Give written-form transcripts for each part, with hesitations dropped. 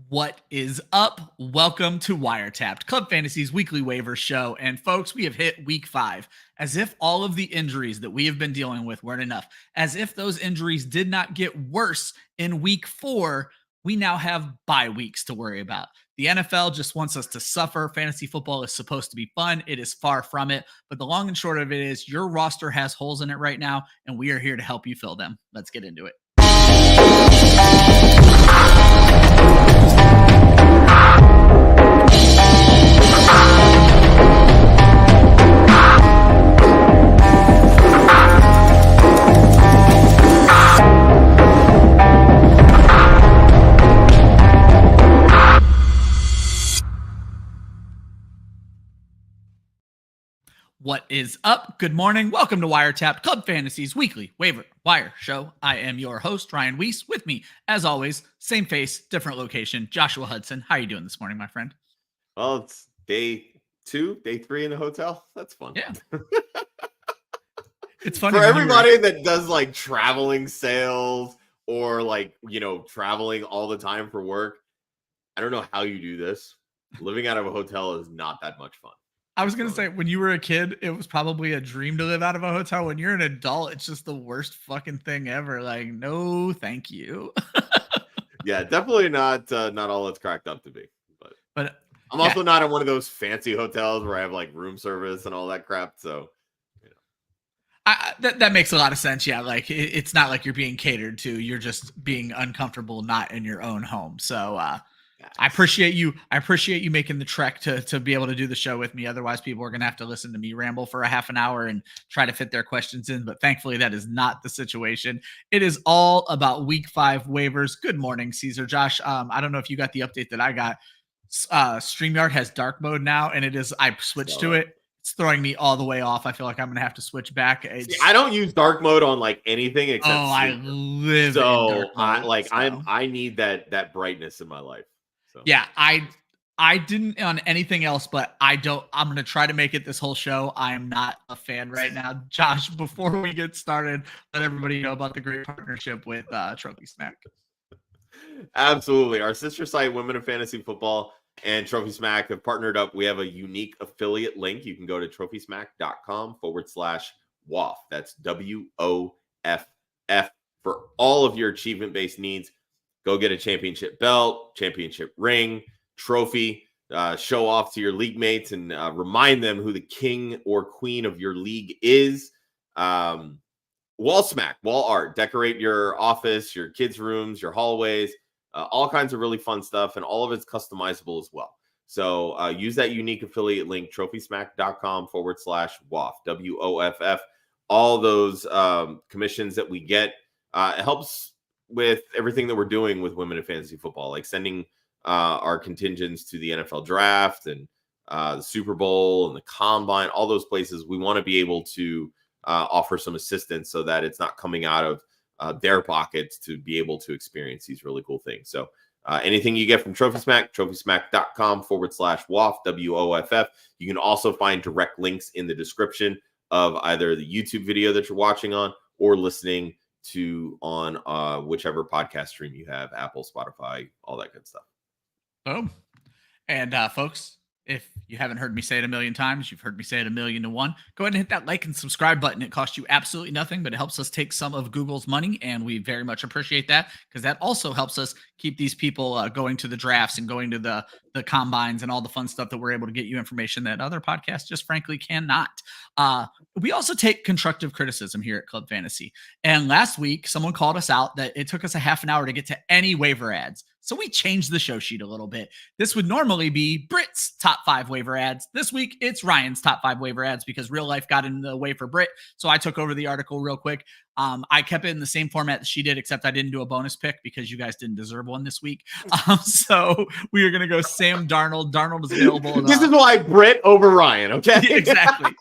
What is up? Welcome to WireTapped, Club Fantasy's weekly waiver show. And folks, we have hit week 5. As if all of the injuries that we have been dealing with weren't enough, as if those injuries did not get worse in week 4, we now have bye weeks to worry about. The NFL just wants us to suffer. Fantasy football is supposed to be fun. It is far from it. But the long and short of it is your roster has holes in it right now, and we are here to help you fill them. Let's get into it. What is up? Good morning. Welcome to WireTapped, Club Fantasy's weekly waiver wire show. I am your host, Ryan Weisse. With me, as always, same face, different location, Joshua Hudson. How are you doing this morning, my friend? Well, it's day 3 in the hotel. That's fun. Yeah. It's funny for everybody that does like traveling sales or like, traveling all the time for work. I don't know how you do this. Living out of a hotel is not that much fun. I was going to say, when you were a kid, it was probably a dream to live out of a hotel. When you're an adult, it's just the worst fucking thing ever. Like, no, thank you. Yeah, definitely not all it's cracked up to be. But I'm also not in one of those fancy hotels where I have like room service and all that crap. So, that makes a lot of sense. Yeah, like it's not like you're being catered to. You're just being uncomfortable, not in your own home. So, I appreciate you. I appreciate you making the trek to be able to do the show with me. Otherwise, people are going to have to listen to me ramble for a half an hour and try to fit their questions in. But thankfully, that is not the situation. It is all about week 5 waivers. Good morning, Caesar. Josh, I don't know if you got the update that I got. StreamYard has dark mode now, and I switched to it. It's throwing me all the way off. I feel like I'm going to have to switch back. See, I don't use dark mode on like anything except I live in dark mode, I need that brightness in my life. So. Yeah, I didn't on anything else, but I'm going to try to make it this whole show. I am not a fan right now. Josh, before we get started, let everybody know about the great partnership with Trophy Smack. Absolutely. Our sister site, Women of Fantasy Football and Trophy Smack have partnered up. We have a unique affiliate link. You can go to trophysmack.com/WOF. That's WOFF for all of your achievement-based needs. Go get a championship belt, championship ring, trophy, show off to your league mates and remind them who the king or queen of your league is. Wall smack, wall art, decorate your office, your kids' rooms, your hallways, all kinds of really fun stuff. And all of it's customizable as well. So use that unique affiliate link, trophysmack.com/WOF, WOFF. All those commissions that we get, it helps with everything that we're doing with Women in Fantasy Football, like sending our contingents to the NFL draft and the Super Bowl and the Combine, all those places. We want to be able to offer some assistance so that it's not coming out of their pockets to be able to experience these really cool things. So anything you get from Trophy Smack, trophysmack.com/WOF, WOFF. You can also find direct links in the description of either the YouTube video that you're watching on or listening to on whichever podcast stream you have, Apple, Spotify, all that good stuff. Boom. And folks, if you haven't heard me say it a million times, you've heard me say it 1,000,001. Go ahead and hit that like and subscribe button. It costs you absolutely nothing, but it helps us take some of Google's money, and we very much appreciate that because that also helps us keep these people going to the drafts and going to the combines and all the fun stuff that we're able to get you information that other podcasts just frankly cannot. We also take constructive criticism here at Club Fantasy. And last week, someone called us out that it took us a half an hour to get to any waiver ads. So we changed the show sheet a little bit. This would normally be Britt's top 5 waiver ads. This week, it's Ryan's top 5 waiver ads because real life got in the way for Britt. So I took over the article real quick. I kept it in the same format that she did, except I didn't do a bonus pick because you guys didn't deserve one this week. So we are going to go Sam Darnold. Darnold is available. This is why Britt over Ryan, okay? Exactly.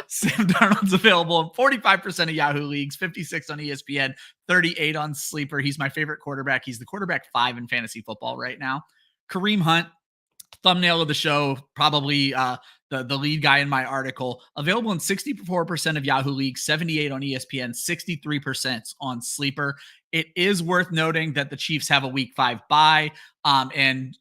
Sam Darnold's available in 45% of Yahoo leagues, 56 on ESPN, 38 on Sleeper. He's my favorite quarterback. He's the quarterback 5 in fantasy football right now. Kareem Hunt, thumbnail of the show, probably the lead guy in my article, available in 64% of Yahoo leagues, 78 on ESPN, 63% on Sleeper. It is worth noting that the Chiefs have a week 5 bye. And,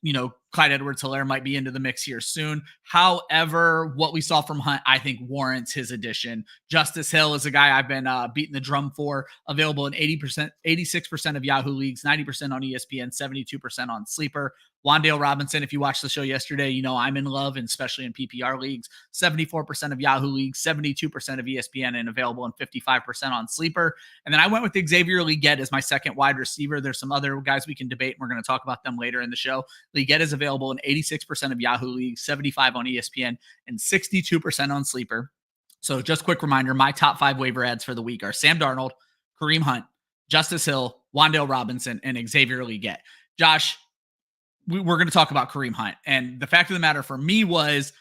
Clyde Edwards-Helaire might be into the mix here soon. However, what we saw from Hunt, I think, warrants his addition. Justice Hill is a guy I've been beating the drum for, available in 86% of Yahoo leagues, 90% on ESPN, 72% on Sleeper. Wan'Dale Robinson, if you watched the show yesterday, I'm in love, and especially in PPR leagues. 74% of Yahoo leagues, 72% of ESPN, and available in 55% on Sleeper. And then I went with Xavier Legette as my second wide receiver. There's some other guys we can debate, and we're going to talk about them later in the show. Legette is available in 86% of Yahoo leagues, 75 on ESPN, and 62% on Sleeper. So just quick reminder, my top 5 waiver ads for the week are Sam Darnold, Kareem Hunt, Justice Hill, Wan'Dale Robinson, and Xavier Legette. Josh, we're going to talk about Kareem Hunt. And the fact of the matter for me was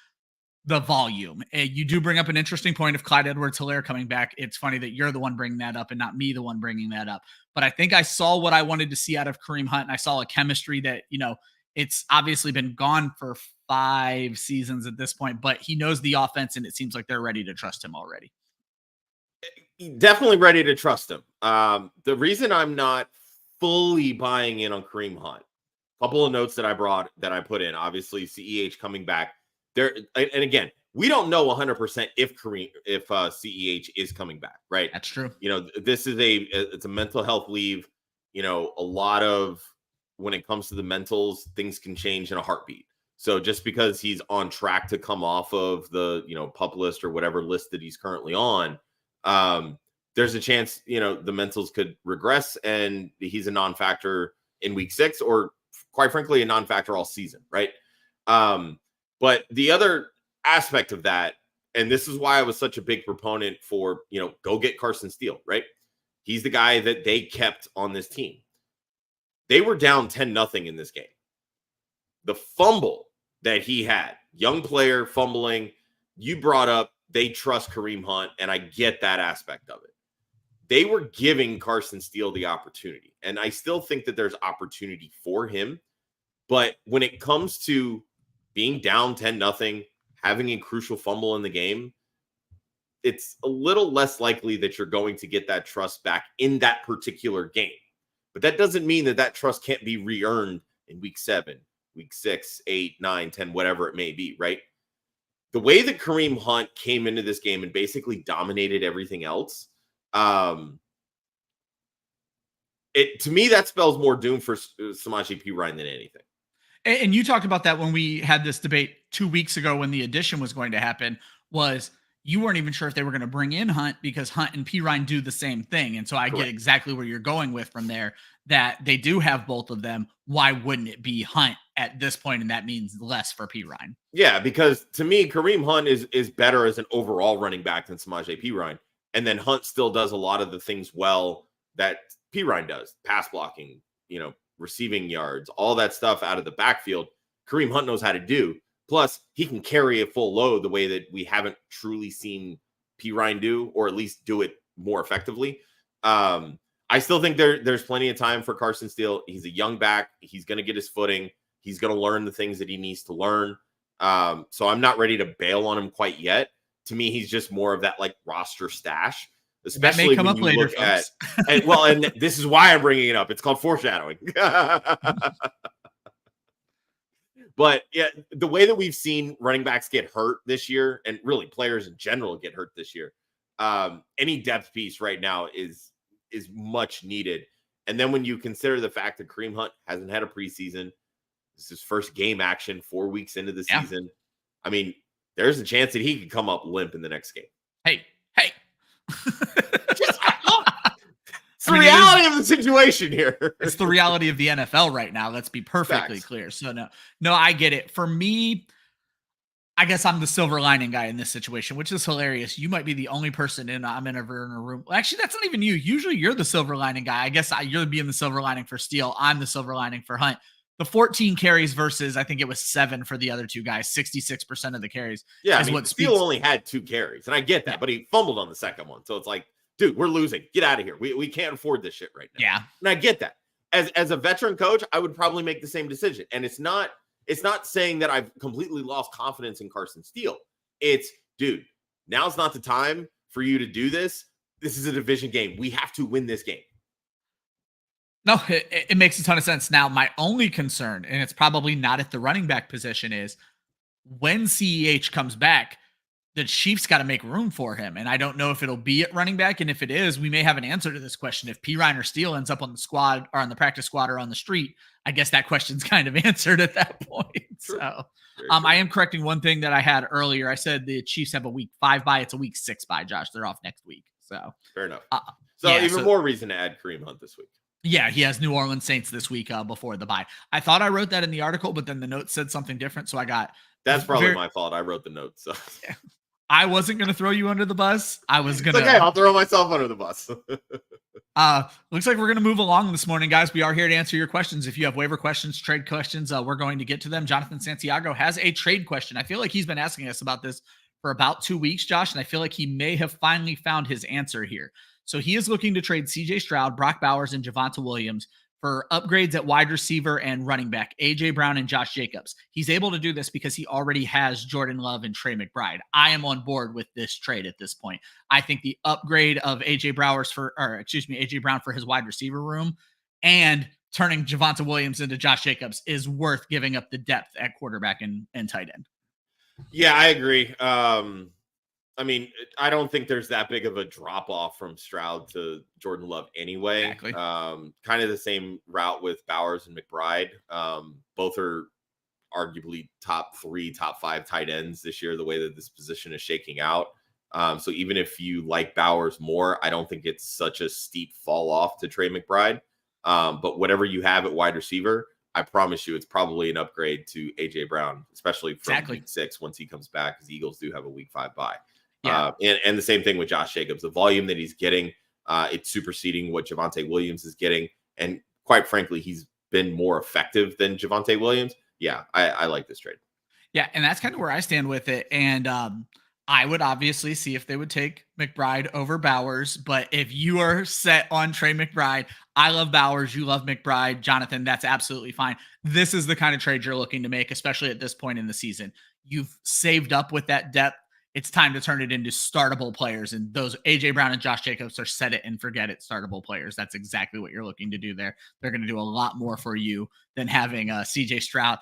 the volume. And you do bring up an interesting point of Clyde Edwards-Helaire coming back. It's funny that you're the one bringing that up and not me the one bringing that up. But I think I saw what I wanted to see out of Kareem Hunt. And I saw a chemistry that, it's obviously been gone for 5 seasons at this point, but he knows the offense and it seems like they're ready to trust him already. Definitely ready to trust him. The reason I'm not fully buying in on Kareem Hunt, couple of notes that I put in, obviously CEH coming back there. And again, we don't know 100% if CEH is coming back, right? That's true. This is it's a mental health leave. A lot of, when it comes to the mentals, things can change in a heartbeat. So just because he's on track to come off of the, PUP list or whatever list that he's currently on, there's a chance, the mentals could regress and he's a non-factor in week 6, or quite frankly, a non-factor all season, right? But the other aspect of that, and this is why I was such a big proponent for, go get Carson Steele, right? He's the guy that they kept on this team. They were down 10-0 in this game. The fumble that he had, young player fumbling, you brought up, they trust Kareem Hunt, and I get that aspect of it. They were giving Carson Steele the opportunity, and I still think that there's opportunity for him. But when it comes to being down 10-0, having a crucial fumble in the game, it's a little less likely that you're going to get that trust back in that particular game. But that doesn't mean that trust can't be re-earned in week 7, week 6, 8, 9, 10, whatever it may be, right? The way that Kareem Hunt came into this game and basically dominated everything else, to me, that spells more doom for Samaje Perine than anything. And you talked about that when we had this debate 2 weeks ago when the addition was going to happen, was you weren't even sure if they were going to bring in Hunt because Hunt and Perine do the same thing. And so I get exactly where you're going with from there, that they do have both of them. Why wouldn't it be Hunt at this point? And that means less for Perine. Yeah, because to me, Kareem Hunt is better as an overall running back than Samaje Perine. And then Hunt still does a lot of the things well that Perine does. Pass blocking, receiving yards, all that stuff out of the backfield. Kareem Hunt knows how to do. Plus, he can carry a full load the way that we haven't truly seen Perine do, or at least do it more effectively. I still think there's plenty of time for Carson Steele. He's a young back. He's going to get his footing. He's going to learn the things that he needs to learn. So I'm not ready to bail on him quite yet. To me, he's just more of that roster stash. Especially that may come when up you later, look at, and this is why I'm bringing it up. It's called foreshadowing. But yeah, the way that we've seen running backs get hurt this year, and really players in general get hurt this year, any depth piece right now is much needed. And then when you consider the fact that Kareem Hunt hasn't had a preseason, this is his first game action 4 weeks into the season. I mean, there's a chance that he could come up limp in the next game. Hey. It's the reality of the situation here. It's the reality of the NFL right now. Let's be perfectly clear. So no, I get it. For me, I guess I'm the silver lining guy in this situation, which is hilarious. You might be the only person I'm ever in a room. Well, actually, that's not even you. Usually you're the silver lining guy. I guess you're being the silver lining for Steele. I'm the silver lining for Hunt. The 14 carries versus, I think it was 7 for the other two guys, 66% of the carries. Yeah, I mean, Steele only had 2 carries, and I get that, but he fumbled on the second one. So it's like, dude, we're losing. Get out of here. We can't afford this shit right now. Yeah. And I get that. As a veteran coach, I would probably make the same decision. And it's not saying that I've completely lost confidence in Carson Steele. It's, dude, now's not the time for you to do this. This is a division game. We have to win this game. No, it makes a ton of sense. Now, my only concern, and it's probably not at the running back position, is when CEH comes back, the Chiefs got to make room for him. And I don't know if it'll be at running back. And if it is, we may have an answer to this question. If P. Reiner Steele ends up on the squad or on the practice squad or on the street, I guess that question's kind of answered at that point. True. So I am correcting one thing that I had earlier. I said the Chiefs have a week 5 bye. It's a week 6 bye, Josh. They're off next week. So fair enough. Yeah, even more reason to add Kareem Hunt this week. Yeah, he has New Orleans Saints this week before the bye. I thought I wrote that in the article, but then the note said something different. So I got that's probably my fault. I wrote the note. So yeah. I wasn't going to throw you under the bus. I was going to. Okay, I'll throw myself under the bus. Looks like we're going to move along this morning, guys. We are here to answer your questions. If you have waiver questions, trade questions, we're going to get to them. Jonathan Santiago has a trade question. I feel like he's been asking us about this for about 2 weeks, Josh, and I feel like he may have finally found his answer here. So he is looking to trade CJ Stroud, Brock Bowers, and Javonte Williams for upgrades at wide receiver and running back, AJ Brown and Josh Jacobs. He's able to do this because he already has Jordan Love and Trey McBride. I am on board with this trade at this point. I think the upgrade of AJ Brown for his wide receiver room and turning Javonte Williams into Josh Jacobs is worth giving up the depth at quarterback and tight end. Yeah, I agree. I mean, I don't think there's that big of a drop off from Stroud to Jordan Love anyway. Exactly. Kind of the same route with Bowers and McBride. Both are arguably top 3, top 5 tight ends this year, the way that this position is shaking out. So even if you like Bowers more, I don't think it's such a steep fall off to Trey McBride. But whatever you have at wide receiver, I promise you it's probably an upgrade to AJ Brown, especially from week 6 once he comes back, because the Eagles do have a week 5 bye. Yeah. And the same thing with Josh Jacobs. The volume that he's getting, it's superseding what Javonte Williams is getting. And quite frankly, he's been more effective than Javonte Williams. Yeah, I like this trade. Yeah, and that's kind of where I stand with it. And I would obviously see if they would take McBride over Bowers. But if you are set on Trey McBride, I love Bowers, you love McBride, Jonathan, that's absolutely fine. This is the kind of trade you're looking to make, especially at this point in the season. You've saved up with that depth. It's time to turn it into startable players. And those AJ Brown and Josh Jacobs are set it and forget it startable players. That's exactly what you're looking to do there. They're going to do a lot more for you than having CJ Stroud.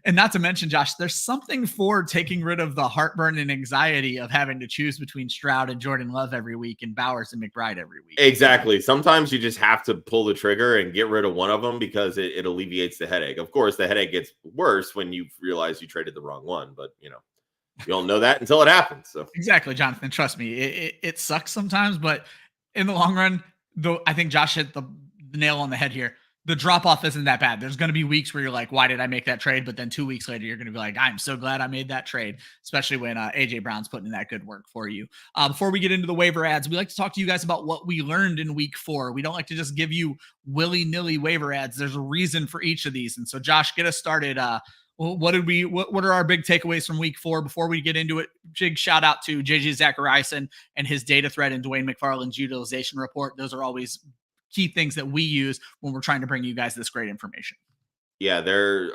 And not to mention, Josh, there's something for taking rid of the heartburn and anxiety of having to choose between Stroud and Jordan Love every week and Bowers and McBride every week. Exactly. Sometimes you just have to pull the trigger and get rid of one of them because it alleviates the headache. Of course, the headache gets worse when you realize you traded the wrong one, but you don't know that until it happens. So exactly, Jonathan. Trust me, it sucks sometimes, but in the long run, though, I think Josh hit the nail on the head here. The drop off isn't that bad. There's going to be weeks where you're like, why did I make that trade? But then 2 weeks later, you're going to be like, I'm so glad I made that trade, especially when AJ Brown's putting in that good work for you. Before we get into the waiver ads, we like to talk to you guys about what we learned in week 4. We don't like to just give you willy-nilly waiver ads. There's a reason for each of these. And so Josh, get us started. What are our big takeaways from week 4 before we get into it? Big shout out to JJ Zachariason and his data thread and Dwayne McFarland's utilization report. Those are always key things that we use when we're trying to bring you guys this great information. Yeah, they're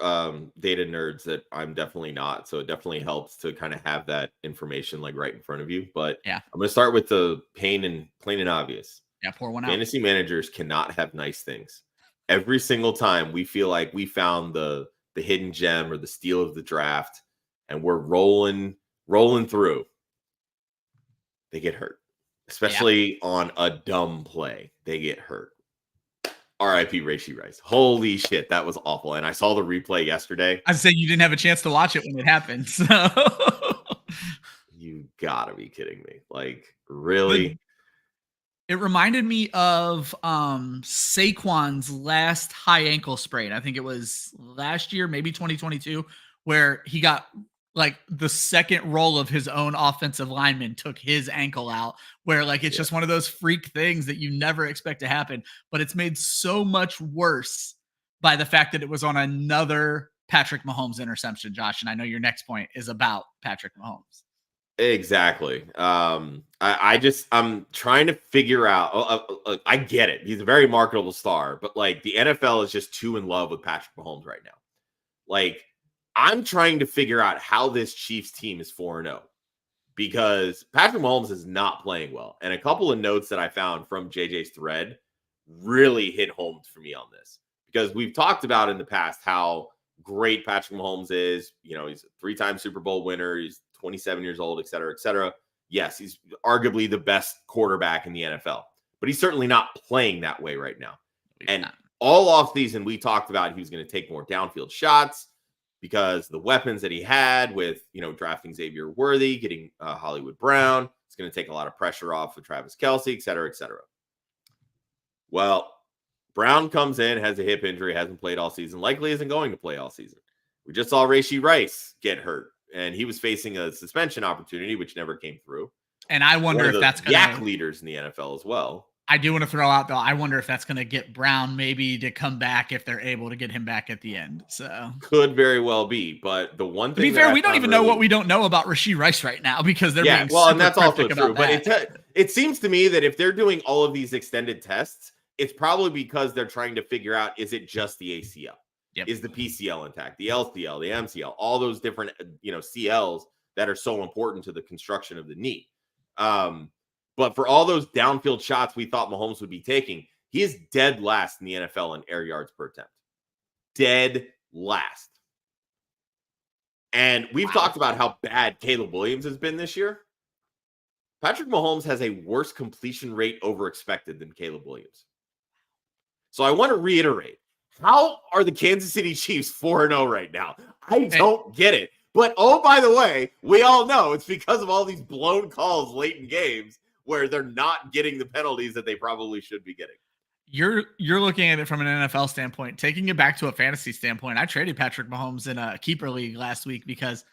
data nerds that I'm definitely not. So it definitely helps to kind of have that information like right in front of you. But yeah, I'm going to start with the plain and obvious. Yeah, pour one out. Fantasy managers cannot have nice things. Every single time we feel like we found the hidden gem or the steal of the draft and we're rolling through, they get hurt, especially on a dumb play. They get hurt. RIP Rashee Rice. Holy shit, that was awful. And I saw the replay yesterday. I'd say you didn't have a chance to watch it when it happened. So you gotta be kidding me. Like, really? It reminded me of Saquon's last high ankle sprain. I think it was last year, maybe 2022, where he got like the second roll of his own offensive lineman took his ankle out, where like it's just one of those freak things that you never expect to happen. But it's made so much worse by the fact that it was on another Patrick Mahomes interception, Josh. And I know your next point is about Patrick Mahomes. Exactly. I'm trying to figure out. I get it. He's a very marketable star, but like the NFL is just too in love with Patrick Mahomes right now. Like, I'm trying to figure out how this Chiefs team is 4-0 because Patrick Mahomes is not playing well. And a couple of notes that I found from JJ's thread really hit home for me on this, because we've talked about in the past how great Patrick Mahomes is. You know, he's a 3-time Super Bowl winner. He's 27 years old, et cetera, et cetera. Yes, he's arguably the best quarterback in the NFL, but he's certainly not playing that way right now. And all offseason, we talked about he was going to take more downfield shots because the weapons that he had with, you know, drafting Xavier Worthy, getting Hollywood Brown, it's going to take a lot of pressure off of Travis Kelce, et cetera, et cetera. Well, Brown comes in, has a hip injury, hasn't played all season, likely isn't going to play all season. We just saw Rashee Rice get hurt, and he was facing a suspension opportunity, which never came through. And I wonder if that's going to leaders in the NFL as well. I do want to throw out, though, I wonder if that's going to get Brown maybe to come back if they're able to get him back at the end. So could very well be. But the one thing, to be fair, we don't even know what we don't know about Rashee Rice right now, because they're being and that's also true. But it seems to me that if they're doing all of these extended tests, it's probably because they're trying to figure out, is it just the ACL? Yep. Is the PCL intact? The LCL, the MCL, all those different, CLs that are so important to the construction of the knee. But for all those downfield shots we thought Mahomes would be taking, he is dead last in the NFL in air yards per attempt. Dead last. And we've talked about how bad Caleb Williams has been this year. Patrick Mahomes has a worse completion rate over expected than Caleb Williams. So I want to reiterate, how are the Kansas City Chiefs 4-0 right now? I don't get it. But, oh, by the way, we all know it's because of all these blown calls late in games where they're not getting the penalties that they probably should be getting. You're looking at it from an NFL standpoint. Taking it back to a fantasy standpoint, I traded Patrick Mahomes in a keeper league last week because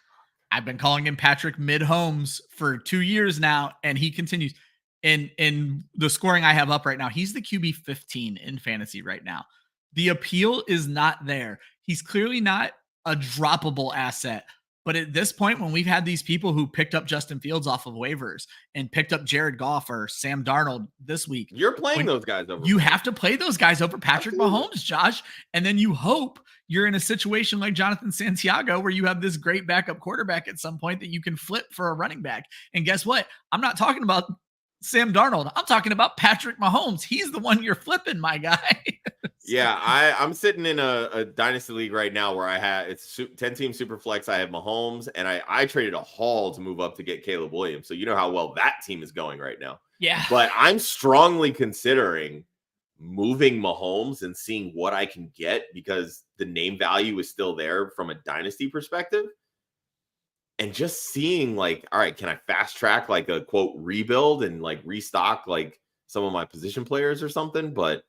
I've been calling him Patrick Mid-Holmes for 2 years now, and he continues. In the scoring I have up right now, he's the QB 15 in fantasy right now. The appeal is not there. He's clearly not a droppable asset. But at this point, when we've had these people who picked up Justin Fields off of waivers and picked up Jared Goff or Sam Darnold this week, you're playing those guys over. You have to play those guys over Patrick Mahomes, Josh. And then you hope you're in a situation like Jonathan Santiago where you have this great backup quarterback at some point that you can flip for a running back. And guess what? I'm not talking about Sam Darnold. I'm talking about Patrick Mahomes. He's the one you're flipping, my guy. Yeah, I'm sitting in a dynasty league right now where it's 10-team super flex. I have Mahomes, and I traded a haul to move up to get Caleb Williams. So you know how well that team is going right now. Yeah. But I'm strongly considering moving Mahomes and seeing what I can get, because the name value is still there from a dynasty perspective. And just seeing, like, all right, can I fast track like a quote rebuild and like restock like some of my position players or something? But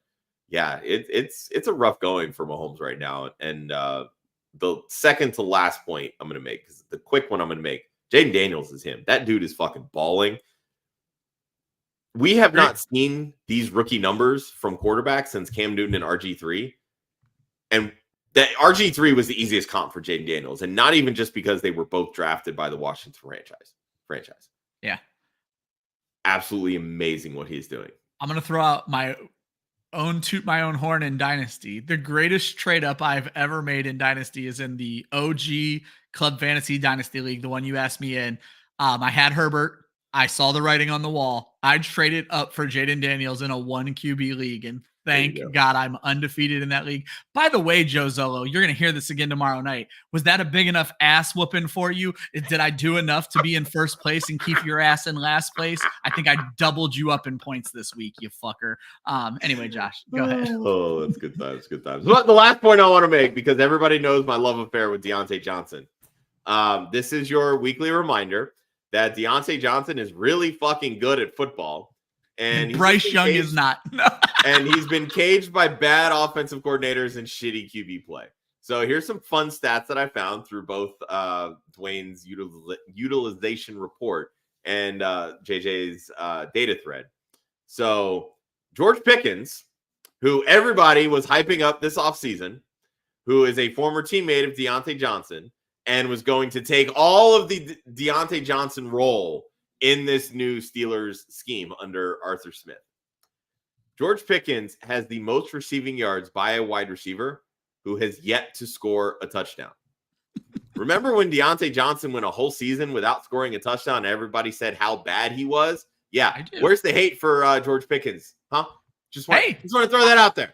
yeah, it's a rough going for Mahomes right now. And the second to last point I'm going to make, because the quick one I'm going to make, Jaden Daniels is him. That dude is fucking balling. We have not seen these rookie numbers from quarterbacks since Cam Newton and RG3. And that RG3 was the easiest comp for Jaden Daniels, and not even just because they were both drafted by the Washington franchise. Yeah. Absolutely amazing what he's doing. I'm going to throw out my own toot my own horn in Dynasty. The greatest trade up I've ever made in Dynasty is in the OG Club Fantasy Dynasty League, the one you asked me in. I had Herbert. I saw the writing on the wall. I traded up for Jaden Daniels in a 1 QB league, and thank God I'm undefeated in that league. By the way, Joe Zolo, you're going to hear this again tomorrow night. Was that a big enough ass whooping for you? Did I do enough to be in first place and keep your ass in last place? I think I doubled you up in points this week, you fucker. Anyway, Josh, go ahead. Oh, that's good times. Good times. But the last point I want to make, because everybody knows my love affair with Deontay Johnson. This is your weekly reminder that Deontay Johnson is really fucking good at football. And Bryce Young is not. And he's been caged by bad offensive coordinators and shitty QB play. So here's some fun stats that I found through both Dwayne's utilization report and JJ's data thread. So George Pickens, who everybody was hyping up this offseason, who is a former teammate of Deontay Johnson and was going to take all of the Deontay Johnson role in this new Steelers scheme under Arthur Smith. George Pickens has the most receiving yards by a wide receiver who has yet to score a touchdown. Remember when Deontay Johnson went a whole season without scoring a touchdown and everybody said how bad he was? Yeah. Where's the hate for George Pickens? Huh? Just want to throw that out there.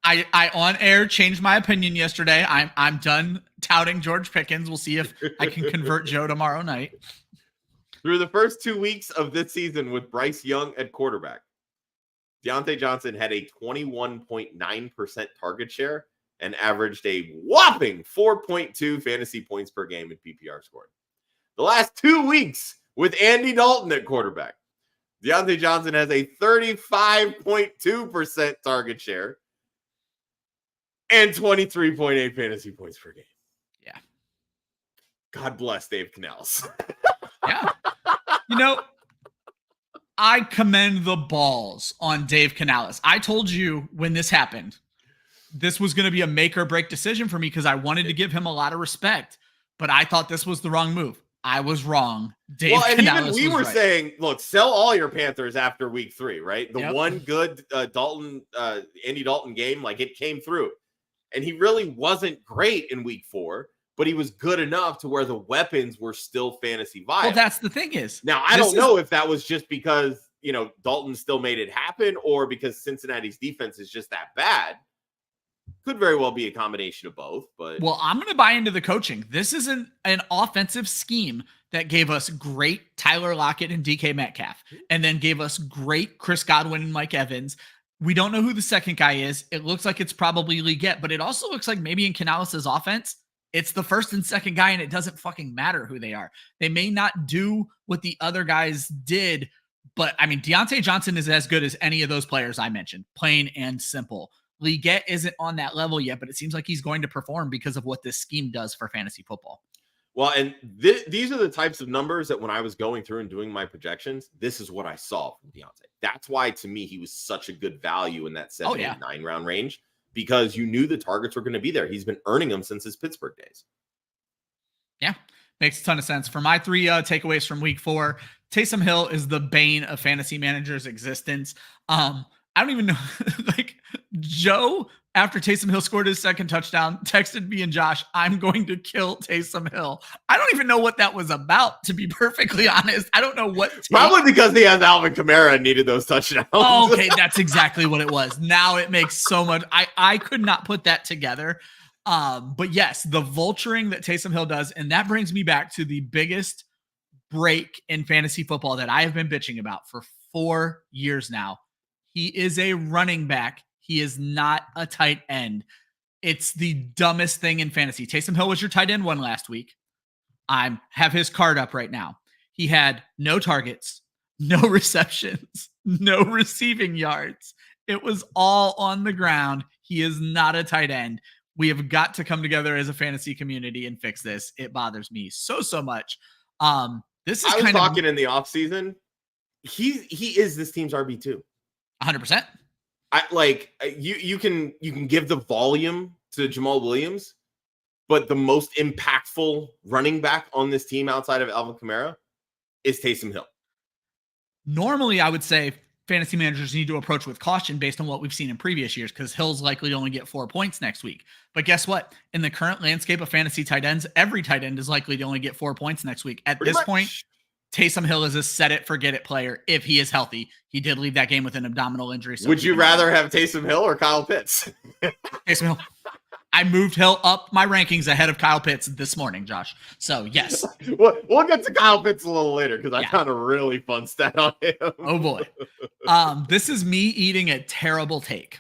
I on air changed my opinion yesterday. I'm done touting George Pickens. We'll see if I can convert Joe tomorrow night. Through the first 2 weeks of this season with Bryce Young at quarterback, Deontay Johnson had a 21.9% target share and averaged a whopping 4.2 fantasy points per game in PPR scoring. The last 2 weeks with Andy Dalton at quarterback, Deontay Johnson has a 35.2% target share and 23.8 fantasy points per game. Yeah. God bless Dave Canales. Yeah. I commend the balls on Dave Canales. I told you when this happened, this was going to be a make or break decision for me because I wanted to give him a lot of respect, but I thought this was the wrong move. I was wrong. Dave Canales even we were right. saying, look, sell all your Panthers after week 3, right? The one good Andy Dalton game, like it came through. And he really wasn't great in week 4, but he was good enough to where the weapons were still fantasy viable. Well, that's the thing is. Now, I don't know if that was just because, Dalton still made it happen or because Cincinnati's defense is just that bad. Could very well be a combination of both, but well, I'm going to buy into the coaching. This is an offensive scheme that gave us great Tyler Lockett and DK Metcalf, and then gave us great Chris Godwin and Mike Evans. We don't know who the second guy is. It looks like it's probably Leggett, but it also looks like maybe in Canales' offense, it's the first and second guy, and it doesn't fucking matter who they are. They may not do what the other guys did, but I mean, Deontay Johnson is as good as any of those players I mentioned, plain and simple. Leggett isn't on that level yet, but it seems like he's going to perform because of what this scheme does for fantasy football. Well, and these are the types of numbers that when I was going through and doing my projections, this is what I saw from Deontay. That's why, to me, he was such a good value in that 7, 8, 9 round range because you knew the targets were going to be there. He's been earning them since his Pittsburgh days. Yeah, makes a ton of sense. For my 3 takeaways from week 4, Taysom Hill is the bane of fantasy managers' existence. I don't even know, like Joe, after Taysom Hill scored his second touchdown, texted me and Josh, I'm going to kill Taysom Hill. I don't even know what that was about, to be perfectly honest. I don't know what. Probably because he has Alvin Kamara and needed those touchdowns. Oh, okay, that's exactly what it was. Now it makes so much. I could not put that together. But yes, the vulturing that Taysom Hill does, and that brings me back to the biggest break in fantasy football that I have been bitching about for 4 years now. He is a running back. He is not a tight end. It's the dumbest thing in fantasy. Taysom Hill was your tight end one last week. I have his card up right now. He had no targets, no receptions, no receiving yards. It was all on the ground. He is not a tight end. We have got to come together as a fantasy community and fix this. It bothers me so much. This is I was talking in the offseason. He is this team's RB2. 100%. You can give the volume to Jamal Williams, but the most impactful running back on this team outside of Alvin Kamara is Taysom Hill. Normally, I would say fantasy managers need to approach with caution based on what we've seen in previous years because Hill's likely to only get 4 points next week. But guess what? In the current landscape of fantasy tight ends, every tight end is likely to only get 4 points next week. At this point, Taysom Hill is a set it, forget it player if he is healthy. He did leave that game with an abdominal injury. So would you rather have Taysom Hill or Kyle Pitts? Taysom Hill. I moved Hill up my rankings ahead of Kyle Pitts this morning, Josh. So, yes. We'll get to Kyle Pitts a little later because I found a really fun stat on him. Oh, boy. This is me eating a terrible take.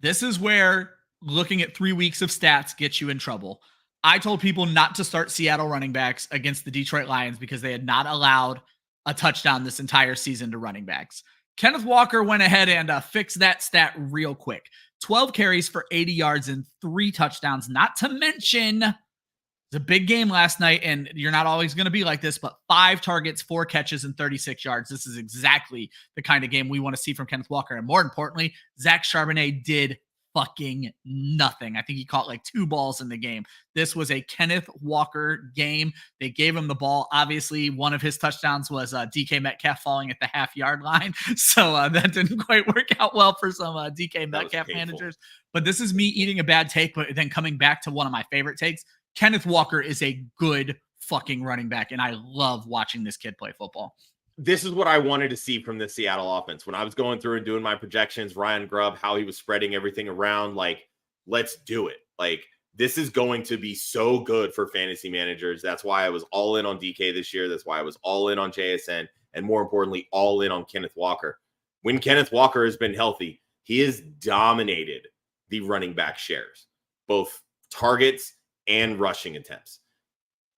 This is where looking at 3 weeks of stats gets you in trouble. I told people not to start Seattle running backs against the Detroit Lions because they had not allowed a touchdown this entire season to running backs. Kenneth Walker went ahead and fixed that stat real quick. 12 carries for 80 yards and 3 touchdowns, not to mention it's a big game last night, and you're not always going to be like this, but 5 targets, 4 catches, and 36 yards. This is exactly the kind of game we want to see from Kenneth Walker. And more importantly, Zach Charbonnet did fucking nothing. I think he caught like 2 balls in the game. This was a Kenneth Walker game. They gave him the ball. Obviously, one of his touchdowns was DK Metcalf falling at the half-yard line. So that didn't quite work out well for some DK Metcalf managers. But this is me eating a bad take, but then coming back to one of my favorite takes. Kenneth Walker is a good fucking running back, and I love watching this kid play football. this is what I wanted to see from the Seattle offense. When I was going through and doing my projections, Ryan Grubb, how he was spreading everything around, like, let's do it. Like, this is going to be so good for fantasy managers. That's why I was all in on DK this year. That's why I was all in on JSN, and more importantly, all in on Kenneth Walker. When Kenneth Walker has been healthy, he has dominated the running back shares, both targets and rushing attempts.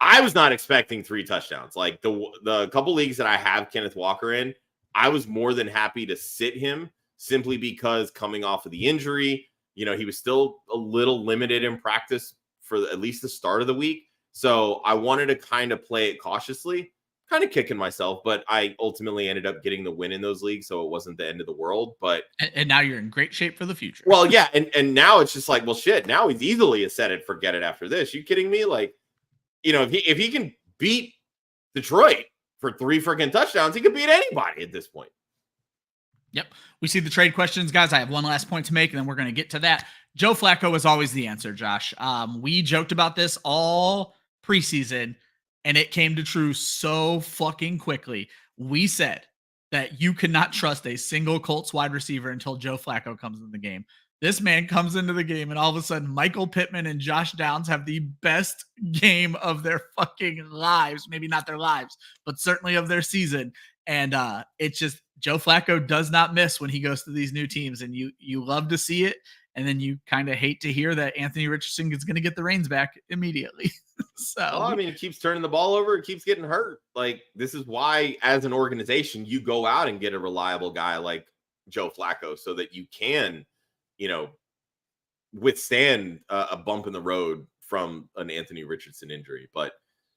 I was not expecting 3 touchdowns. Like the couple leagues that I have Kenneth Walker in, I was more than happy to sit him simply because coming off of the injury, you know, he was still a little limited in practice for at least the start of the week. So I wanted to kind of play it cautiously, kind of kicking myself, but I ultimately ended up getting the win in those leagues. So it wasn't the end of the world, but. And now you're in great shape for the future. Well, yeah. And now it's just like, well, shit, now he's easily a set it, forget it after this. You kidding me? Like, you know, if he can beat Detroit for 3 freaking touchdowns, he could beat anybody at this point. Yep. We see the trade questions, guys. I have one last point to make, and then we're going to get to that. Joe Flacco is always the answer, Josh. We joked about this all preseason, and it came to true so fucking quickly. We said that you could not trust a single Colts wide receiver until Joe Flacco comes in the game. This man comes into the game, and all of a sudden, Michael Pittman and Josh Downs have the best game of their fucking lives. Maybe not their lives, but certainly of their season. And it's just Joe Flacco does not miss when he goes to these new teams, and you love to see it. And then you kind of hate to hear that Anthony Richardson is going to get the reins back immediately. So, well, I mean, he keeps turning the ball over. It keeps getting hurt. Like, this is why, as an organization, you go out and get a reliable guy like Joe Flacco so that you can, you know, withstand a bump in the road from an Anthony Richardson injury. But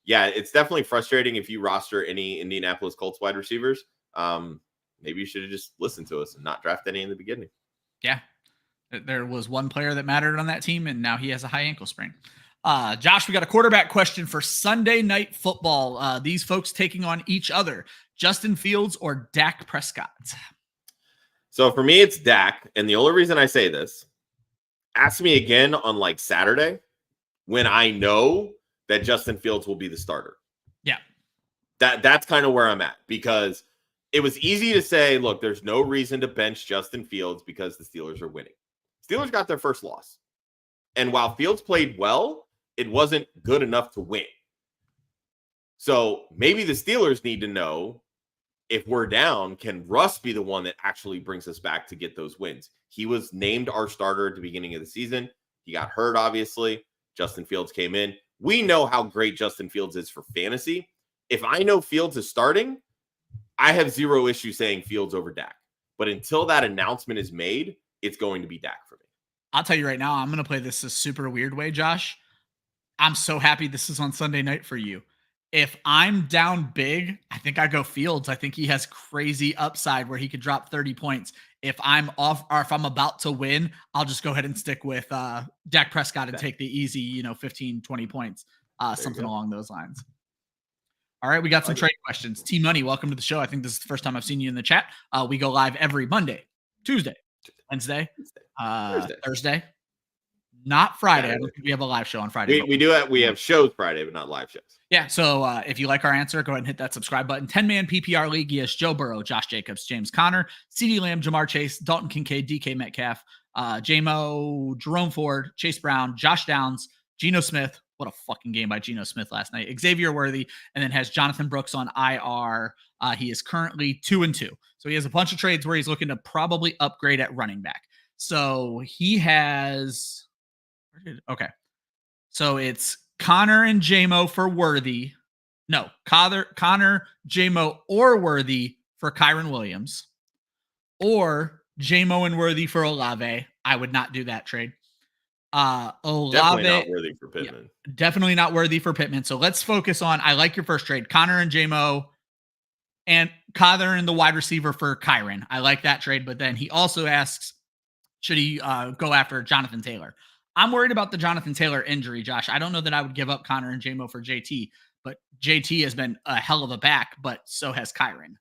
yeah, it's definitely frustrating if you roster any Indianapolis Colts wide receivers. Maybe you should have just listened to us and not draft any in the beginning. Yeah. There was one player that mattered on that team, and now he has a high ankle sprain. Josh, we got a quarterback question for Sunday Night Football. These folks taking on each other, Justin Fields or Dak Prescott? So for me, it's Dak. And the only reason I say this, ask me again on like Saturday when I know that Justin Fields will be the starter. Yeah. That's kind of where I'm at, because it was easy to say, look, there's no reason to bench Justin Fields because the Steelers are winning. Steelers got their first loss. And while Fields played well, it wasn't good enough to win. So maybe the Steelers need to know, if we're down, can Russ be the one that actually brings us back to get those wins? He was named our starter at the beginning of the season. He got hurt, obviously. Justin Fields came in. We know how great Justin Fields is for fantasy. If I know Fields is starting, I have zero issue saying Fields over Dak. But until that announcement is made, it's going to be Dak for me. I'll tell you right now, I'm going to play this a super weird way, Josh. I'm so happy this is on Sunday night for you. If I'm down big, I think I go Fields. I think he has crazy upside where he could drop 30 points. If I'm off, or if I'm about to win, I'll just go ahead and stick with Dak Prescott and take the easy, 15, 20 points, something along those lines. All right, we got some trade questions. T Money, welcome to the show. I think this is the first time I've seen you in the chat. We go live every Monday, Tuesday, Wednesday, Thursday, not Friday. I don't think we have a live show on Friday. We have shows Friday, but not live shows. Yeah, so if you like our answer, go ahead and hit that subscribe button. 10-man PPR league, yes, Joe Burrow, Josh Jacobs, James Conner, CeeDee Lamb, Jamar Chase, Dalton Kincaid, DK Metcalf, JMO, Jerome Ford, Chase Brown, Josh Downs, Geno Smith. What a fucking game by Geno Smith last night. Xavier Worthy, and then has Jonathan Brooks on IR. He is currently 2-2. So he has a bunch of trades where he's looking to probably upgrade at running back. So he has... Okay. So it's Connor and JMO for Worthy. No, Connor, JMO, or Worthy for Kyron Williams. Or JMO and Worthy for Olave. I would not do that trade. Olave, definitely not worthy for Pittman. Yeah, definitely not worthy for Pittman. So let's focus on, I like your first trade, Connor and JMO, and Connor and the wide receiver for Kyron. I like that trade. But then he also asks, should he go after Jonathan Taylor? I'm worried about the Jonathan Taylor injury, Josh. I don't know that I would give up Connor and JMO for JT, but JT has been a hell of a back, but so has Kyron.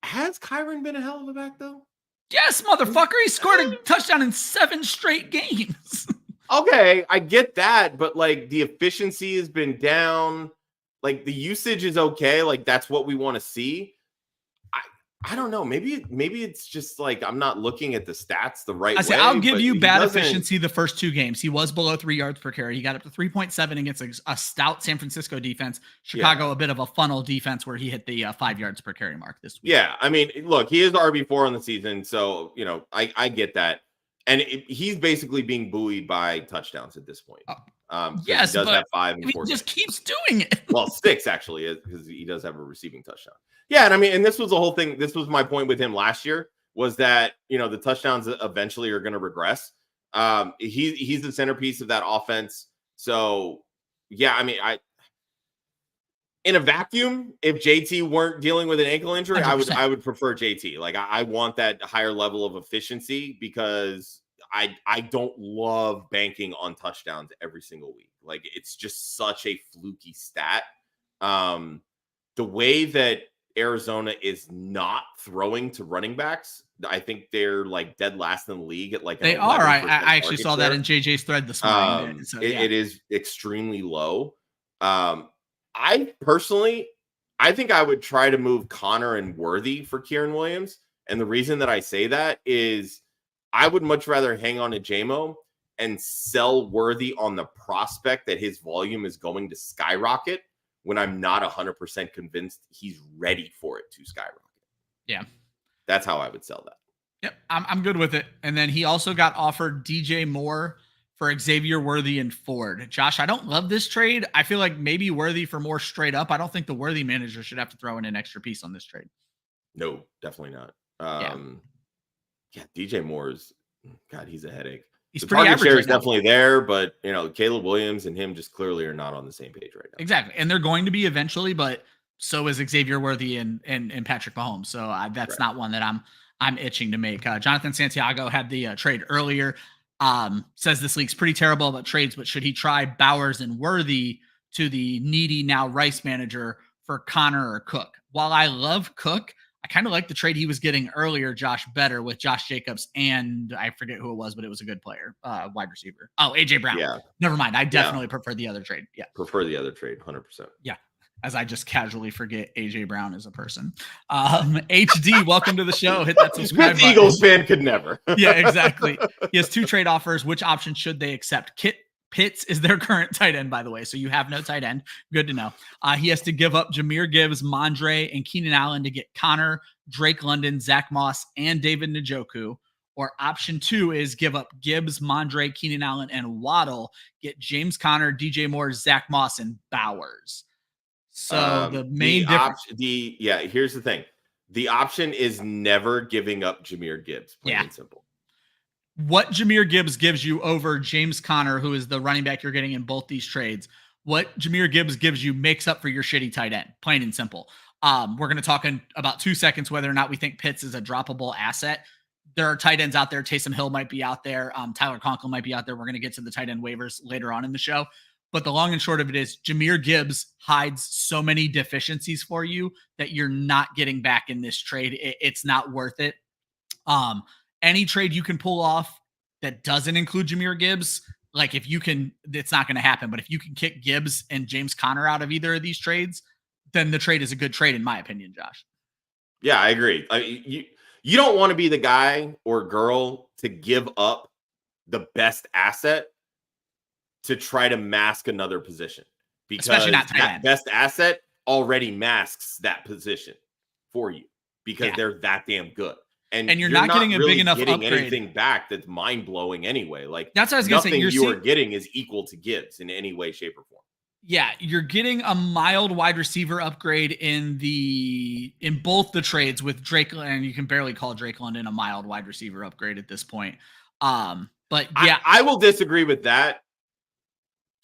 Has Kyron been a hell of a back, though? Yes, motherfucker. He scored a touchdown in 7 straight games. Okay, I get that, but like the efficiency has been down. Like the usage is okay. Like that's what we want to see. I don't know. Maybe it's just like I'm not looking at the stats the right way. I'll give you bad doesn't... efficiency the first 2 games. He was below 3 yards per carry. He got up to 3.7 against a stout San Francisco defense. Chicago, a bit of a funnel defense where he hit the 5 yards per carry mark this week. Yeah, I mean, look, he is RB4 on the season, so I get that, and he's basically being buoyed by touchdowns at this point. Yes, he does have 5 and 4. He just keeps doing it. Well, 6 actually, because he does have a receiving touchdown. Yeah, and I mean, and this was the whole thing. This was my point with him last year, was that the touchdowns eventually are going to regress. He's the centerpiece of that offense. So yeah, I mean, in a vacuum, if JT weren't dealing with an ankle injury, 100%. I would prefer JT. Like I want that higher level of efficiency because I don't love banking on touchdowns every single week. Like it's just such a fluky stat. The way that Arizona is not throwing to running backs, I think they're like dead last in the league at like they are. I actually saw that in JJ's thread this morning. It is extremely low. I personally, I think I would try to move Connor and Worthy for Kieran Williams. And the reason that I say that is I would much rather hang on to JMO and sell Worthy on the prospect that his volume is going to skyrocket when I'm not 100% convinced he's ready for it to skyrocket. Yeah. That's how I would sell that. Yep. I'm good with it. And then he also got offered DJ Moore for Xavier Worthy and Ford. Josh, I don't love this trade. I feel like maybe Worthy for more straight up. I don't think the Worthy manager should have to throw in an extra piece on this trade. No, definitely not. Yeah, DJ Moore's, God, he's a headache. He's the pretty target average share right is now. definitely there, but Caleb Williams and him just clearly are not on the same page right now. Exactly. And they're going to be eventually, but so is Xavier Worthy and Patrick Mahomes. So that's not one that I'm itching to make. Jonathan Santiago had the trade earlier. Says this league's pretty terrible about trades, but should he try Bowers and Worthy to the needy now Rice manager for Connor or Cook? While I love Cook, I kind of like the trade he was getting earlier, Josh, better with Josh Jacobs, and I forget who it was, but it was a good player, wide receiver. Oh, AJ Brown. Yeah. Never mind. I definitely prefer the other trade. Yeah. Prefer the other trade, 100%. Yeah. As I just casually forget AJ Brown is a person. HD, welcome to the show. Hit that subscribe button. Eagles fan could never. Yeah, exactly. He has 2 trade offers. Which option should they accept? Pitts is their current tight end, by the way. So you have no tight end. Good to know. He has to give up Jahmyr Gibbs, Mondre, and Keenan Allen to get Connor, Drake London, Zach Moss, and David Njoku. Or option 2 is give up Gibbs, Mondre, Keenan Allen, and Waddle. Get James Conner, DJ Moore, Zach Moss, and Bowers. So the main difference. Here's the thing. The option is never giving up Jahmyr Gibbs. Plain and simple. What Jahmyr Gibbs gives you over James Conner, who is the running back you're getting in both these trades, what Jahmyr Gibbs gives you makes up for your shitty tight end, plain and simple. We're going to talk in about 2 seconds whether or not we think Pitts is a droppable asset. There are tight ends out there. Taysom Hill might be out there. Tyler Conklin might be out there. We're going to get to the tight end waivers later on in the show. But the long and short of it is Jahmyr Gibbs hides so many deficiencies for you that you're not getting back in this trade. It's not worth it. Any trade you can pull off that doesn't include Jahmyr Gibbs, like if you can, it's not going to happen. But if you can kick Gibbs and James Conner out of either of these trades, then the trade is a good trade, in my opinion, Josh. Yeah, I agree. You don't want to be the guy or girl to give up the best asset to try to mask another position, because especially not tight end. Best asset already masks that position for you because they're that damn good. And you're not getting a big enough upgrade. Anything back that's mind blowing anyway. Like that's what I was going to say. You are getting is equal to Gibbs in any way, shape, or form. Yeah, you're getting a mild wide receiver upgrade in both the trades with Drake, and you can barely call Drake London a mild wide receiver upgrade at this point. But yeah, I will disagree with that.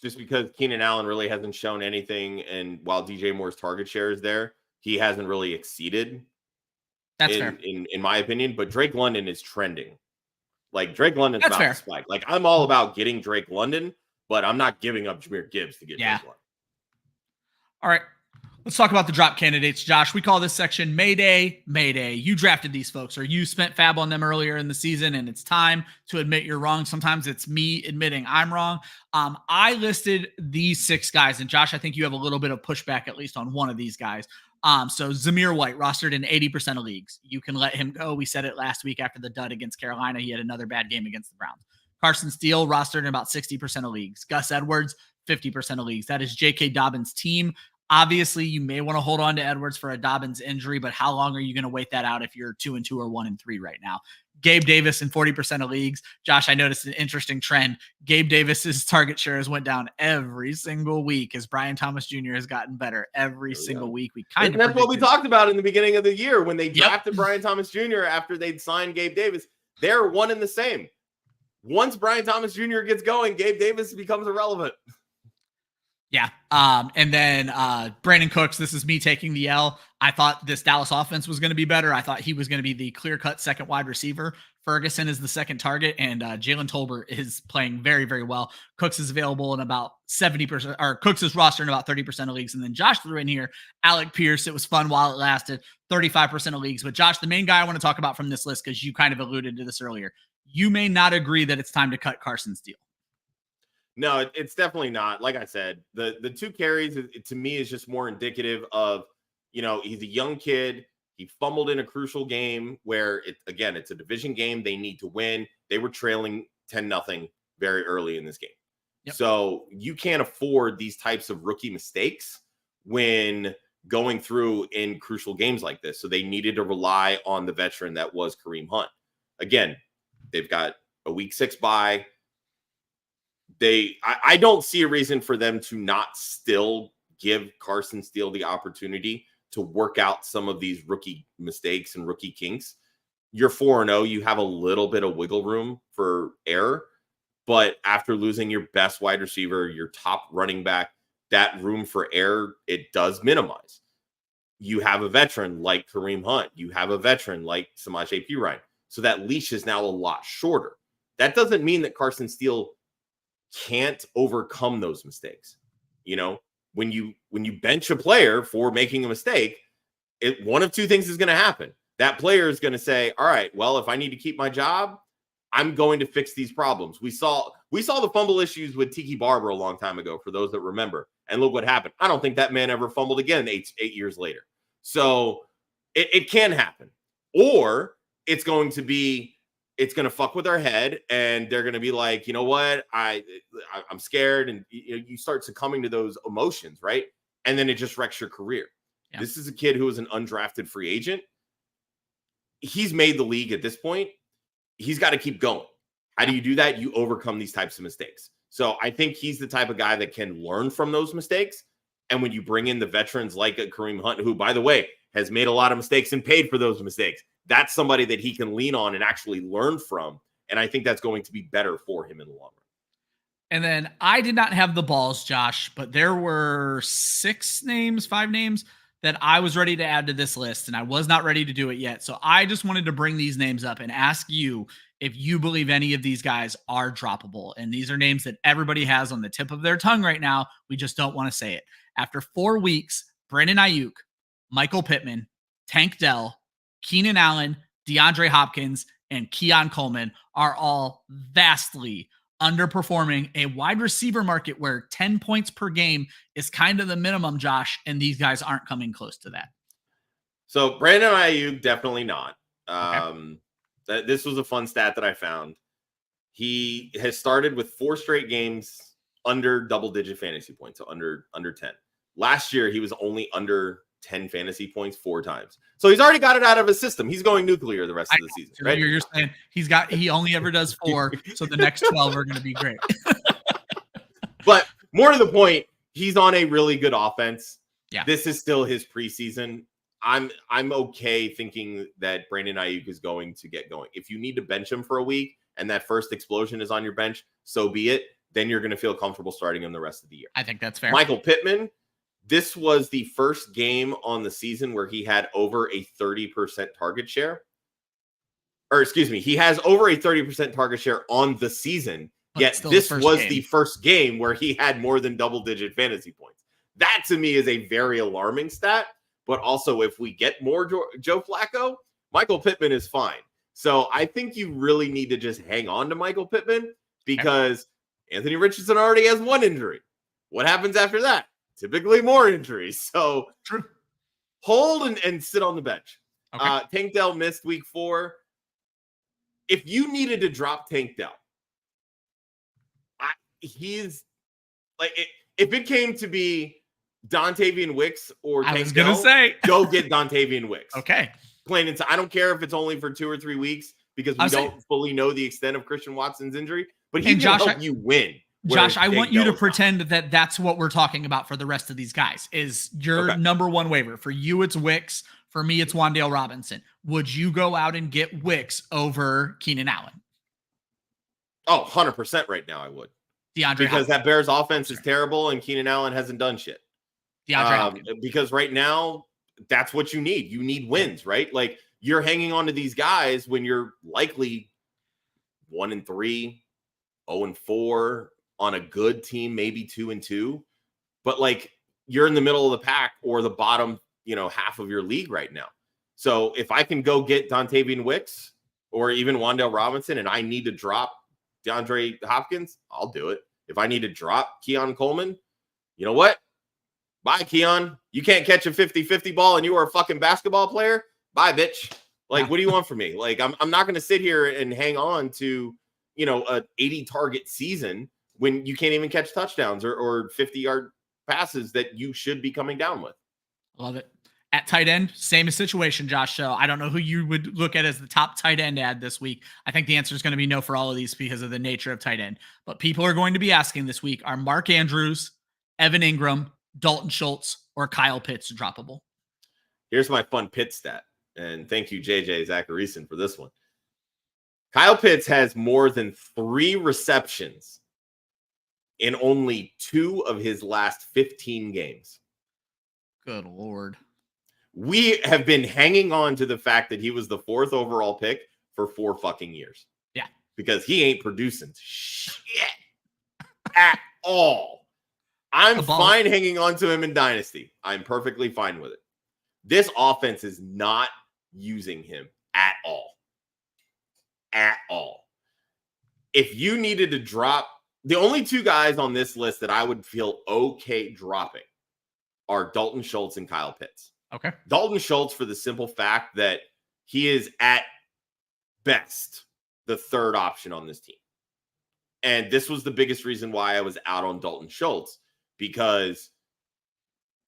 Just because Keenan Allen really hasn't shown anything, and while DJ Moore's target share is there, he hasn't really exceeded. That's fair. In my opinion, but Drake London is trending. Like Drake London's not a spike. Like I'm all about getting Drake London, but I'm not giving up Jahmyr Gibbs to get Drake London. All right. Let's talk about the drop candidates, Josh. We call this section Mayday, Mayday. You drafted these folks, or you spent fab on them earlier in the season, and it's time to admit you're wrong. Sometimes it's me admitting I'm wrong. I listed these 6 guys, and Josh, I think you have a little bit of pushback, at least on one of these guys. So Zamir White, rostered in 80% of leagues. You can let him go. We said it last week after the dud against Carolina. He had another bad game against the Browns. Carson Steele, rostered in about 60% of leagues. Gus Edwards, 50% of leagues. That is J.K. Dobbins' team. Obviously, you may want to hold on to Edwards for a Dobbins injury, but how long are you going to wait that out if you're 2-2 or 1-3 right now? Gabe Davis in 40% of leagues. Josh, I noticed an interesting trend. Gabe Davis's target shares went down every single week as Brian Thomas Jr. has gotten better every single week. That's what we talked about in the beginning of the year when they drafted Brian Thomas Jr. after they'd signed Gabe Davis. They're one and the same. Once Brian Thomas Jr. gets going, Gabe Davis becomes irrelevant. Yeah. And then Brandon Cooks, this is me taking the L. I thought this Dallas offense was going to be better. I thought he was going to be the clear-cut second wide receiver. Ferguson is the second target, and Jalen Tolbert is playing very, very well. Cooks is available in about 70%, or Cooks is rostered in about 30% of leagues. And then Josh threw in here Alec Pierce. It was fun while it lasted, 35% of leagues. But Josh, the main guy I want to talk about from this list, because you kind of alluded to this earlier, you may not agree that it's time to cut Carson Steele. No, it's definitely not. Like I said, the 2 carries to me is just more indicative of, he's a young kid. He fumbled in a crucial game where it's a division game. They need to win. They were trailing 10-0 very early in this game. Yep. So you can't afford these types of rookie mistakes when going through in crucial games like this. So they needed to rely on the veteran that was Kareem Hunt. Again, they've got a week 6 bye. I don't see a reason for them to not still give Carson Steele the opportunity to work out some of these rookie mistakes and rookie kinks. You're 4-0. You have a little bit of wiggle room for error, but after losing your best wide receiver, your top running back, that room for error, it does minimize. You have a veteran like Kareem Hunt. You have a veteran like Samaje Perine. So that leash is now a lot shorter. That doesn't mean that Carson Steele can't overcome those mistakes. When you bench a player for making a mistake, one of 2 things is going to happen. That player is going to say, all right, well, if I need to keep my job, I'm going to fix these problems. We saw the fumble issues with Tiki Barber a long time ago, for those that remember. And look what happened. I don't think that man ever fumbled again 8 years later. So it can happen. Or it's going to fuck with our head, and they're going to be like, you know what? I'm scared. And you start succumbing to those emotions, right? And then it just wrecks your career. Yeah. This is a kid who is an undrafted free agent. He's made the league at this point. He's got to keep going. How do you do that? You overcome these types of mistakes. So I think he's the type of guy that can learn from those mistakes. And when you bring in the veterans like a Kareem Hunt, who, by the way, has made a lot of mistakes and paid for those mistakes, that's somebody that he can lean on and actually learn from. And I think that's going to be better for him in the long run. And then I did not have the balls, Josh, but there were 5 names that I was ready to add to this list, and I was not ready to do it yet. So I just wanted to bring these names up and ask you if you believe any of these guys are droppable. And these are names that everybody has on the tip of their tongue right now. We just don't want to say it. After 4 weeks, Brandon Ayuk, Michael Pittman, Tank Dell, Keenan Allen, DeAndre Hopkins, and Keon Coleman are all vastly underperforming a wide receiver market where 10 points per game is kind of the minimum, Josh, and these guys aren't coming close to that. So Brandon Ayuk, definitely not. Okay. This was a fun stat that I found. He has started with 4 straight games under double-digit fantasy points, so under 10. Last year, he was only under 10 fantasy points 4 times. So he's already got it out of his system. He's going nuclear the rest of the season, right? You're saying he only ever does 4, so the next 12 are going to be great. But more to the point, he's on a really good offense. Yeah. This is still his preseason. I'm okay thinking that Brandon Ayuk is going to get going. If you need to bench him for a week and that first explosion is on your bench, so be it. Then you're going to feel comfortable starting him the rest of the year. I think that's fair. Michael Pittman, this was the first game on the season where he had over a 30% target share. Or excuse me, he has over a 30% target share on the season. Yet this was the first game where he had more than double-digit fantasy points. That to me is a very alarming stat. But also, if we get more Joe Flacco, Michael Pittman is fine. So I think you really need to just hang on to Michael Pittman because Anthony Richardson already has one injury. What happens after that? Typically more injuries. So True. Hold and sit on the bench. Okay. Tank Dell missed week 4. If you needed to drop Tank Dell, he's like, if it came to be Dontavian Wicks or Tank I was going to Dell, say, go get Dontavian Wicks. Okay. Plain and I don't care if it's only for 2 or 3 weeks because we don't fully know the extent of Christian Watson's injury, but he can help you win. Josh, I want you to pretend that that's what we're talking about for the rest of these guys. Is your number one waiver. For you, it's Wicks. For me, it's Wan'Dale Robinson. Would you go out and get Wicks over Keenan Allen? Oh, 100% right now I would. Because that Bears offense is terrible and Keenan Allen hasn't done shit. Because right now, that's what you need. You need wins, right? Like, you're hanging on to these guys when you're likely 1-3, 0-4 on a good team, maybe 2-2. But like, you're in the middle of the pack or the bottom, half of your league right now. So if I can go get Dontavian Wicks or even Wan'Dale Robinson and I need to drop DeAndre Hopkins, I'll do it. If I need to drop Keon Coleman, you know what? Bye, Keon. You can't catch a 50-50 ball and you are a fucking basketball player? Bye, bitch. Like, what do you want from me? Like, I'm not going to sit here and hang on to, a 80 target season when you can't even catch touchdowns or 50-yard passes that you should be coming down with. Love it. At tight end, same situation, Josh. So I don't know who you would look at as the top tight end ad this week. I think the answer is going to be no for all of these because of the nature of tight end. But people are going to be asking this week, are Mark Andrews, Evan Ingram, Dalton Schultz, or Kyle Pitts droppable? Here's my fun Pitts stat. And thank you, JJ Zacharyson, for this one. Kyle Pitts has more than 3 receptions in only 2 of his last 15 games. Good Lord. We have been hanging on to the fact that he was the 4th overall pick for 4 fucking years. Yeah. Because he ain't producing shit at all. I'm fine hanging on to him in Dynasty. I'm perfectly fine with it. This offense is not using him at all. At all. If you needed to drop, the only 2 guys on this list that I would feel okay dropping are Dalton Schultz and Kyle Pitts. Okay. Dalton Schultz for the simple fact that he is at best the 3rd option on this team. And this was the biggest reason why I was out on Dalton Schultz, because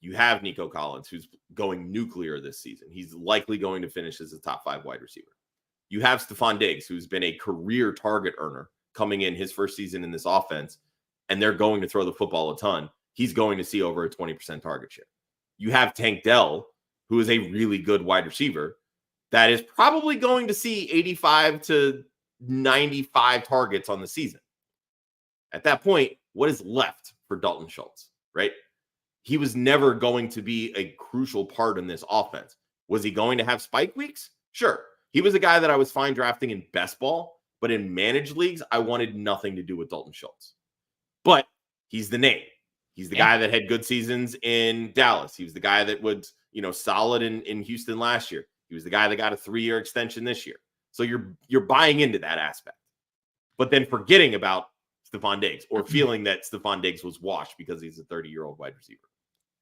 you have Nico Collins, who's going nuclear this season. He's likely going to finish as a top 5 wide receiver. You have Stephon Diggs, who's been a career target earner coming in his first season in this offense, and they're going to throw the football a ton. He's going to see over a 20% target share. You have Tank Dell, who is a really good wide receiver that is probably going to see 85 to 95 targets on the season. At that point, what is left for Dalton Schultz, right? He was never going to be a crucial part in this offense. Was he going to have spike weeks? Sure. He was a guy that I was fine drafting in best ball, but in managed leagues, I wanted nothing to do with Dalton Schultz. But he's the name. He's the guy that had good seasons in Dallas. He was the guy that was, solid in Houston last year. He was the guy that got a 3-year extension this year. So you're buying into that aspect. But then forgetting about Stephon Diggs or feeling that Stephon Diggs was washed because he's a 30-year-old wide receiver.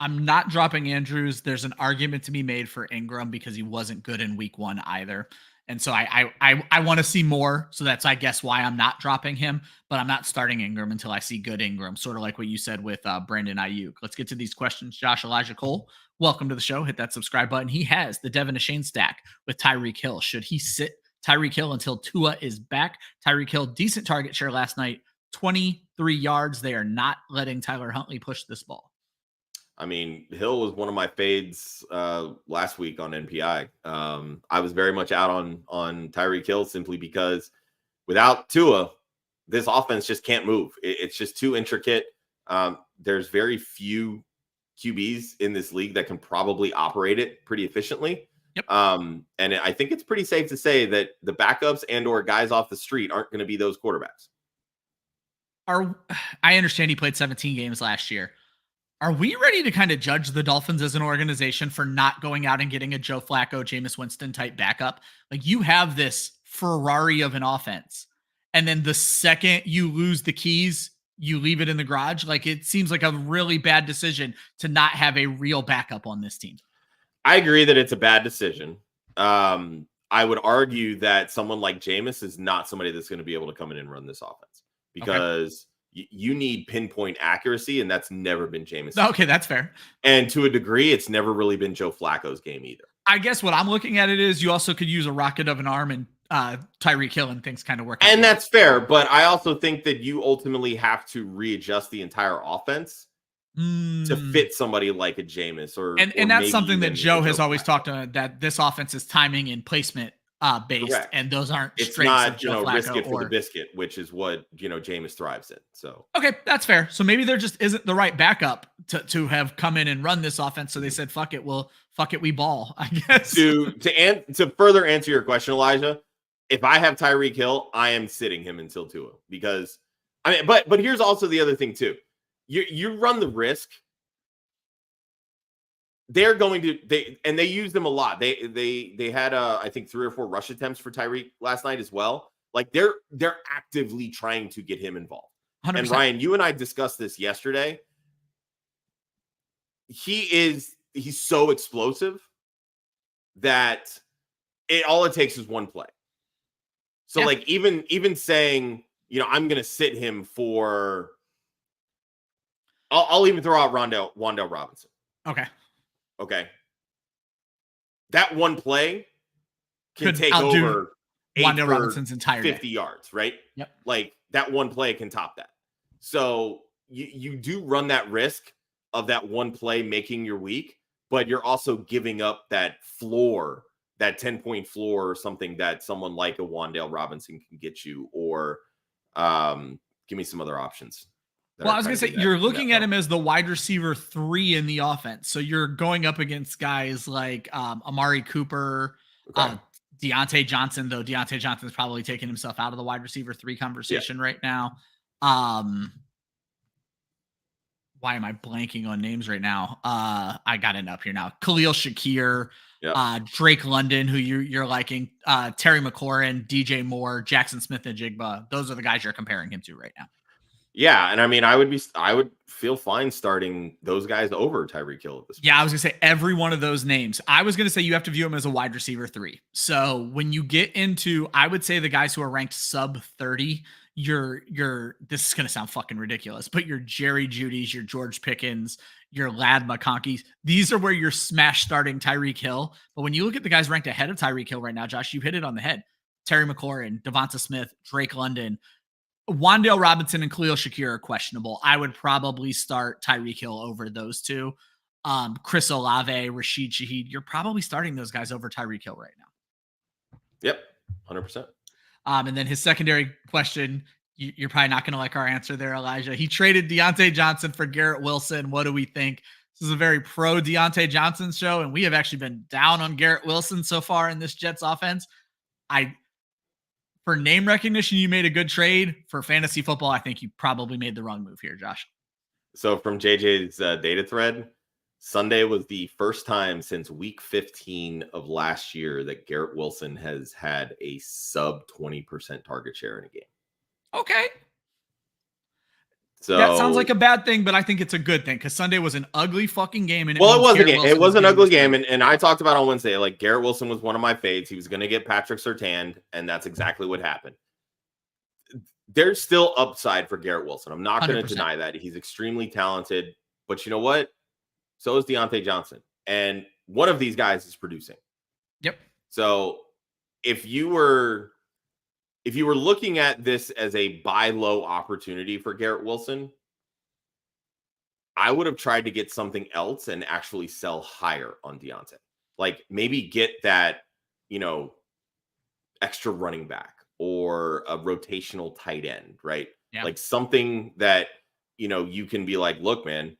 I'm not dropping Andrews. There's an argument to be made for Ingram because he wasn't good in week 1 either. And so I want to see more. So that's, I guess, why I'm not dropping him, but I'm not starting Ingram until I see good Ingram, sort of like what you said with Brandon Ayuk. Let's get to these questions. Josh Elijah Cole, welcome to the show. Hit that subscribe button. He has the Devin Achane stack with Tyreek Hill. Should he sit Tyreek Hill until Tua is back? Tyreek Hill, decent target share last night, 23 yards. They are not letting Tyler Huntley push this ball. I mean, Hill was one of my fades last week on NPI. I was very much out on Tyreek Hill simply because without Tua, this offense just can't move. It's just too intricate. There's very few QBs in this league that can probably operate it pretty efficiently. Yep. And I think it's pretty safe to say that the backups and or guys off the street aren't going to be those quarterbacks. I understand he played 17 games last year. Are we ready to kind of judge the Dolphins as an organization for not going out and getting a Joe Flacco, Jameis Winston type backup? Like, you have this Ferrari of an offense, and then the second you lose the keys, you leave it in the garage. Like, it seems like a really bad decision to not have a real backup on this team. I agree that it's a bad decision. I would argue that someone like Jameis is not somebody that's going to be able to come in and run this offense because you need pinpoint accuracy, and that's never been Jameis. Okay, that's fair. And to a degree, it's never really been Joe Flacco's game either. I guess what I'm looking at it is you also could use a rocket of an arm and Tyreek Hill and things kind of work out. And that's fair, but I also think that you ultimately have to readjust the entire offense to fit somebody like a Jameis or that's something that Joe has always talked about, that this offense is timing and placement based. Correct. And those aren't it's straight not risk it for the biscuit, which is what Jameis thrives in. So okay, that's fair. So maybe there just isn't the right backup to have come in and run this offense. So they said, fuck it, we ball, I guess. To further answer your question, Elijah, if I have Tyreek Hill, I am sitting him until Tua, because but here's also the other thing too. You run the risk. They're going to they use them a lot. They had I think 3 or 4 rush attempts for Tyreek last night as well. Like they're actively trying to get him involved. 100%. And Ryan, you and I discussed this yesterday. He's so explosive that all it takes is one play. So like even saying, I'm going to sit him for. I'll even throw out Wan'Dale Robinson. Okay. That one play can take over Wan'Dale Robinson's entire 50 yards, right? Yep. Like that one play can top that. So you do run that risk of that one play making your week, but you're also giving up that floor, that 10-point floor or something that someone like a Wan'Dale Robinson can get you, or give me some other options. Well, I was going to say, you're looking at him as the wide receiver 3 in the offense. So you're going up against guys like Amari Cooper, Deontay Johnson, though Deontay Johnson's probably taking himself out of the wide receiver 3 conversation right now. Why am I blanking on names right now? I got it up here now. Khalil Shakir, Drake London, who you're liking, Terry McLaurin, DJ Moore, Jackson Smith, and Jigba. Those are the guys you're comparing him to right now. Yeah, and I would feel fine starting those guys over Tyreek Hill at this point. Yeah, I was gonna say every one of those names. I was gonna say you have to view him as a wide receiver 3. So when you get into, I would say the guys who are ranked sub 30, your this is gonna sound fucking ridiculous, but your Jerry Jeudy's, your George Pickens, your Lad McConkey's, these are where you're smash starting Tyreek Hill. But when you look at the guys ranked ahead of Tyreek Hill right now, Josh, you hit it on the head. Terry McLaurin, Devonta Smith, Drake London. Wan'Dale Robinson and Khalil Shakir are questionable. I would probably start Tyreek Hill over those two. Chris Olave, Rashid Shaheed, you're probably starting those guys over Tyreek Hill right now. Yep, 100%. And then his secondary question, you're probably not going to like our answer there, Elijah. He traded Deontay Johnson for Garrett Wilson. What do we think? This is a very pro Deontay Johnson show, and we have actually been down on Garrett Wilson so far in this Jets offense. For name recognition, you made a good trade. For fantasy football, I think you probably made the wrong move here, Josh. So from JJ's data thread, Sunday was the first time since week 15 of last year that Garrett Wilson has had a sub 20% target share in a game. Okay. So that sounds like a bad thing, but I think it's a good thing because Sunday was an ugly fucking game. And it was a game. It was an ugly game. And I talked about on Wednesday, like Garrett Wilson was one of my fades. He was going to get Patrick Surtain, and that's exactly what happened. There's still upside for Garrett Wilson. I'm not going to deny that. He's extremely talented. But you know what? So is Deontay Johnson. And one of these guys is producing. Yep. So if you were looking at this as a buy low opportunity for Garrett Wilson, I would have tried to get something else and actually sell higher on Deontay. Like maybe get that, extra running back or a rotational tight end, right? Yeah. Like something that, you can be like, look, man,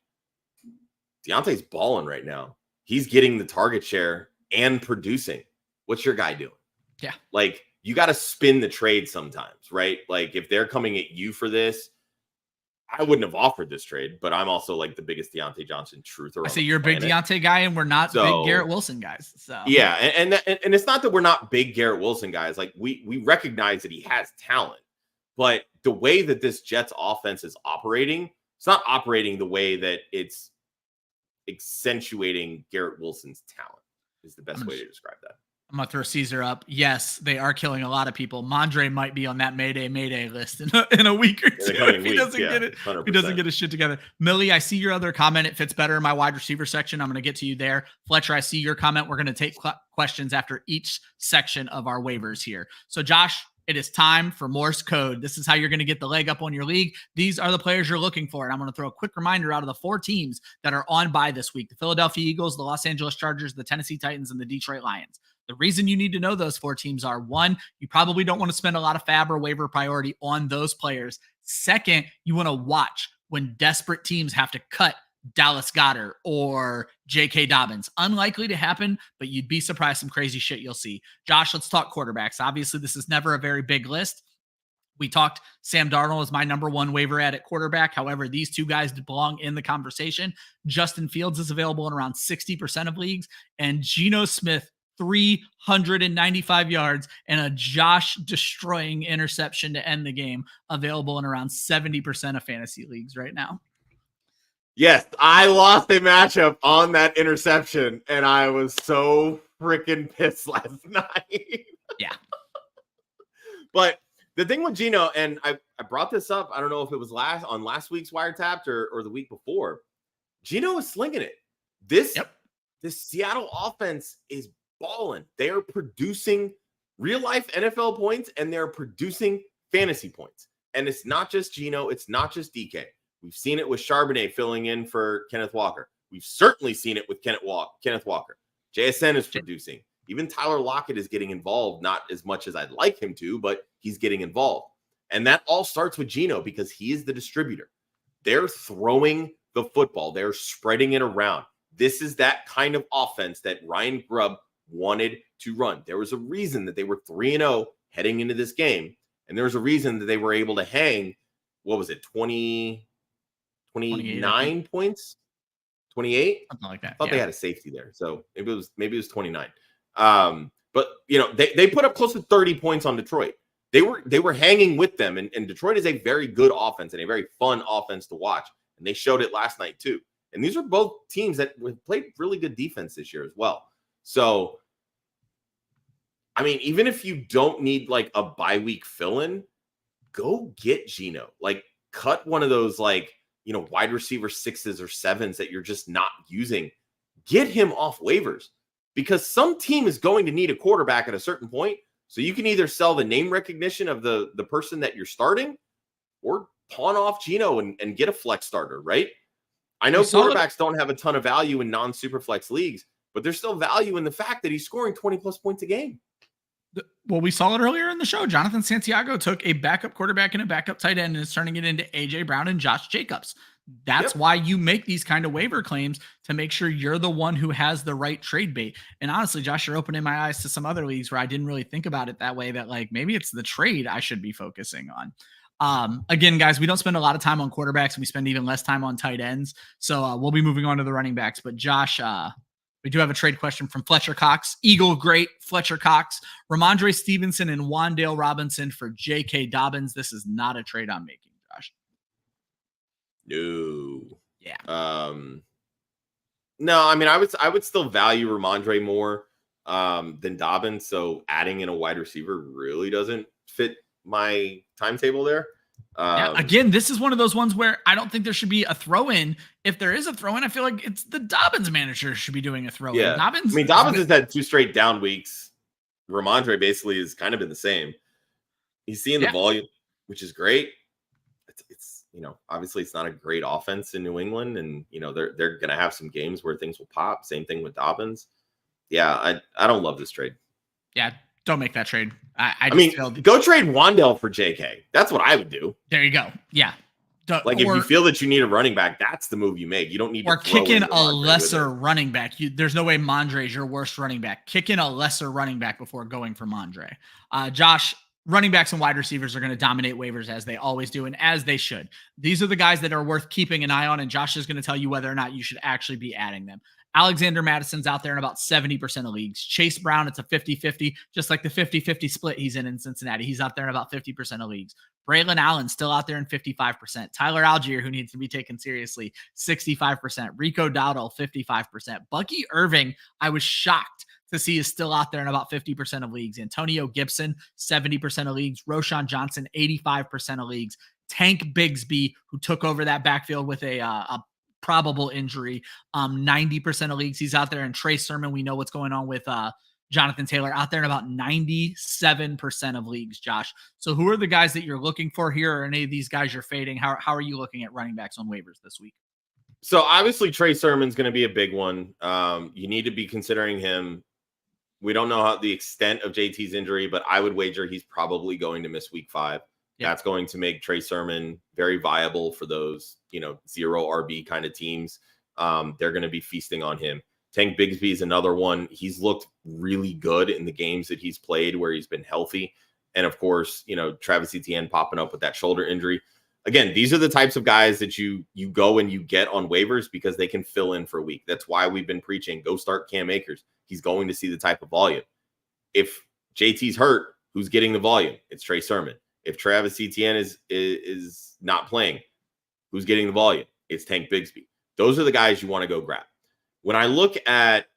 Deontay's balling right now. He's getting the target share and producing. What's your guy doing? Yeah. Like, you got to spin the trade sometimes, right? Like if they're coming at you for this, I wouldn't have offered this trade, but I'm also like the biggest Deontay Johnson truther. I say you're a big Deontay guy, and we're not big Garrett Wilson guys. So yeah, and it's not that we're not big Garrett Wilson guys. Like we recognize that he has talent, but the way that this Jets offense is operating, it's not operating the way that it's accentuating Garrett Wilson's talent. Is the best way to describe that. I'm going to throw Caesar up. Yes, they are killing a lot of people. Mondre might be on that Mayday list in a week or two if he doesn't get it. 100%. If he doesn't get his shit together. Millie, I see your other comment. It fits better in my wide receiver section. I'm going to get to you there. Fletcher, I see your comment. We're going to take questions after each section of our waivers here. So Josh, it is time for Morse code. This is how you're going to get the leg up on your league. These are the players you're looking for. And I'm going to throw a quick reminder out of the 4 teams that are on bye this week: the Philadelphia Eagles, the Los Angeles Chargers, the Tennessee Titans, and the Detroit Lions. The reason you need to know those 4 teams are: 1, you probably don't want to spend a lot of fab or waiver priority on those players. 2nd, you want to watch when desperate teams have to cut Dallas Goedert or J.K. Dobbins. Unlikely to happen, but you'd be surprised some crazy shit you'll see. Josh, let's talk quarterbacks. Obviously, this is never a very big list. We talked Sam Darnold is my number 1 waiver at quarterback. However, these 2 guys belong in the conversation. Justin Fields is available in around 60% of leagues, and Geno Smith, 395 yards and a Josh destroying interception to end the game, available in around 70% of fantasy leagues right now. Yes, I lost a matchup on that interception, and I was so freaking pissed last night. Yeah. But the thing with Geno, and I brought this up, I don't know if it was last week's WireTapped or the week before, Geno is slinging it. This Seattle offense is balling. They are producing real life NFL points, and they're producing fantasy points. And it's not just Geno, it's not just DK. We've seen it with Charbonnet filling in for Kenneth Walker. We've certainly seen it with Kenneth Walker. JSN is producing. Even Tyler Lockett is getting involved, not as much as I'd like him to, but he's getting involved. And that all starts with Geno because he is the distributor. They're throwing the football. They're spreading it around. This is that kind of offense that Ryan Grubb wanted to run. There was a reason that they were 3-0 heading into this game, and there was a reason that they were able to hang, what was it, 29 points? 28? Something like that. I thought they had a safety there, so maybe it was 29. But they put up close to 30 points on Detroit. They were hanging with them, and Detroit is a very good offense and a very fun offense to watch, and they showed it last night too. And these are both teams that played really good defense this year as well. So, I mean, even if you don't need like a bye week fill-in, go get Geno. Like, cut one of those wide receiver 6s or 7s that you're just not using. Get him off waivers, because some team is going to need a quarterback at a certain point. So you can either sell the name recognition of the person that you're starting, or pawn off Geno and get a flex starter, right? I know quarterbacks don't have a ton of value in non-super flex leagues, but there's still value in the fact that he's scoring 20 plus points a game. Well, we saw it earlier in the show. Jonathan Santiago took a backup quarterback and a backup tight end and is turning it into A.J. Brown and Josh Jacobs. That's why you make these kind of waiver claims, to make sure you're the one who has the right trade bait. And honestly, Josh, you're opening my eyes to some other leagues where I didn't really think about it that way, that like maybe it's the trade I should be focusing on. Again, guys, we don't spend a lot of time on quarterbacks, and we spend even less time on tight ends. So we'll be moving on to the running backs. But Josh, we do have a trade question from Fletcher Cox. Eagle great Fletcher Cox. Ramondre Stevenson and Wan'Dale Robinson for J.K. Dobbins. This is not a trade I'm making, Josh. No. Yeah. No, I mean, I would still value Ramondre more than Dobbins. So adding in a wide receiver really doesn't fit my timetable there. Again, this is one of those ones where I don't think there should be a throw-in. If there is a throw-in, I feel like it's the Dobbins manager should be doing a throw-in. Yeah. Dobbins has had 2 straight down weeks. Ramondre basically has kind of been the same. He's seeing the volume, which is great. It's obviously it's not a great offense in New England, and they're gonna have some games where things will pop. Same thing with Dobbins. Yeah, I don't love this trade. Yeah, don't make that trade. Go trade Wan'Dale for JK. That's what I would do. There you go. Yeah. If you feel that you need a running back, that's the move you make. You don't need to kick in a lesser running back. There's no way Mondre is your worst running back. Kick in a lesser running back before going for Mondre. Josh, running backs and wide receivers are going to dominate waivers as they always do and as they should. These are the guys that are worth keeping an eye on, and Josh is going to tell you whether or not you should actually be adding them. Alexander Madison's out there in about 70% of leagues. Chase Brown, it's a 50-50, just like the 50-50 split he's in Cincinnati. He's out there in about 50% of leagues. Braylon Allen still out there in 55%. Tyler Algier, who needs to be taken seriously, 65%. Rico Dowdle, 55%. Bucky Irving, I was shocked to see, is still out there in about 50% of leagues. Antonio Gibson, 70% of leagues. Roshan Johnson, 85% of leagues. Tank Bigsby, who took over that backfield with a probable injury, 90% of leagues. He's out there. And Trey Sermon, we know what's going on with Jonathan Taylor, out there in about 97% of leagues, Josh. So who are the guys that you're looking for here? Or any of these guys you're fading? How are you looking at running backs on waivers this week? So obviously Trey Sermon's going to be a big one. You need to be considering him. We don't know how the extent of JT's injury, but I would wager he's probably going to miss week 5. Yeah. That's going to make Trey Sermon very viable for those, 0 RB kind of teams. They're going to be feasting on him. Tank Bigsby is another one. He's looked really good in the games that he's played where he's been healthy. And of course, Travis Etienne popping up with that shoulder injury. Again, these are the types of guys that you go and you get on waivers because they can fill in for a week. That's why we've been preaching, go start Cam Akers. He's going to see the type of volume. If JT's hurt, who's getting the volume? It's Trey Sermon. If Travis Etienne is not playing, who's getting the volume? It's Tank Bigsby. Those are the guys you want to go grab. When I look at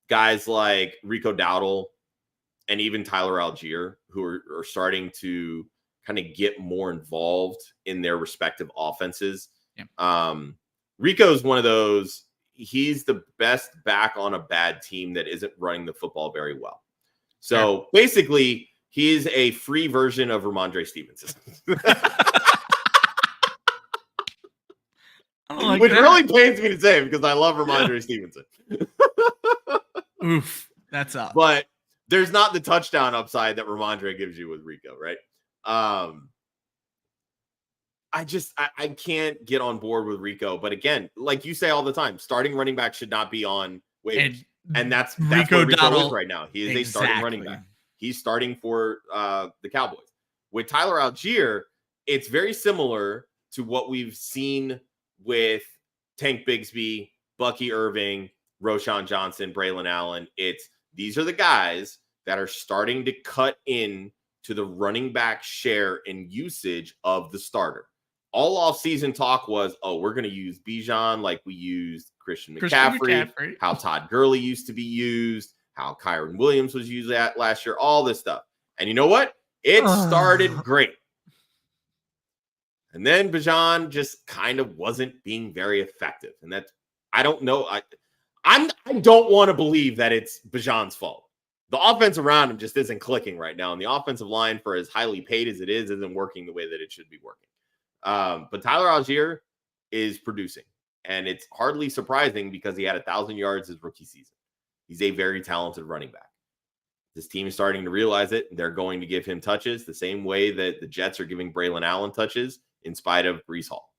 guys like Rico Dowdle and even Tyler Algier, who are starting to kind of get more involved in their respective offenses. Yeah. Rico's one of those, he's the best back on a bad team that isn't running the football very well. So basically, he is a free version of Ramondre Stevenson. Which really pains me to say because I love Ramondre Stevenson. Oof, that's up. But there's not the touchdown upside that Ramondre gives you with Rico, right? I can't get on board with Rico. But again, like you say all the time, starting running back should not be on waivers. And that's Rico where Rico Dowdle is right now. He is a starting running back. He's starting for the Cowboys. With Tyler Algier, it's very similar to what we've seen with Tank Bigsby, Bucky Irving, Roshan Johnson, Braylon Allen. These are the guys that are starting to cut in to the running back share and usage of the starter. All offseason talk was, we're going to use Bijan like we used Christian McCaffrey, how Todd Gurley used to be used, how Kyron Williams was used last year, all this stuff. And you know what? It started great. And then Bijan just kind of wasn't being very effective. And that's, I don't know. I don't want to believe that it's Bijan's fault. The offense around him just isn't clicking right now. And the offensive line, for as highly paid as it is, isn't working the way that it should be working. But Tyler Algier is producing. And it's hardly surprising because he had 1,000 yards his rookie season. He's a very talented running back. This team is starting to realize it. They're going to give him touches the same way that the Jets are giving Braylon Allen touches in spite of Breece Hall.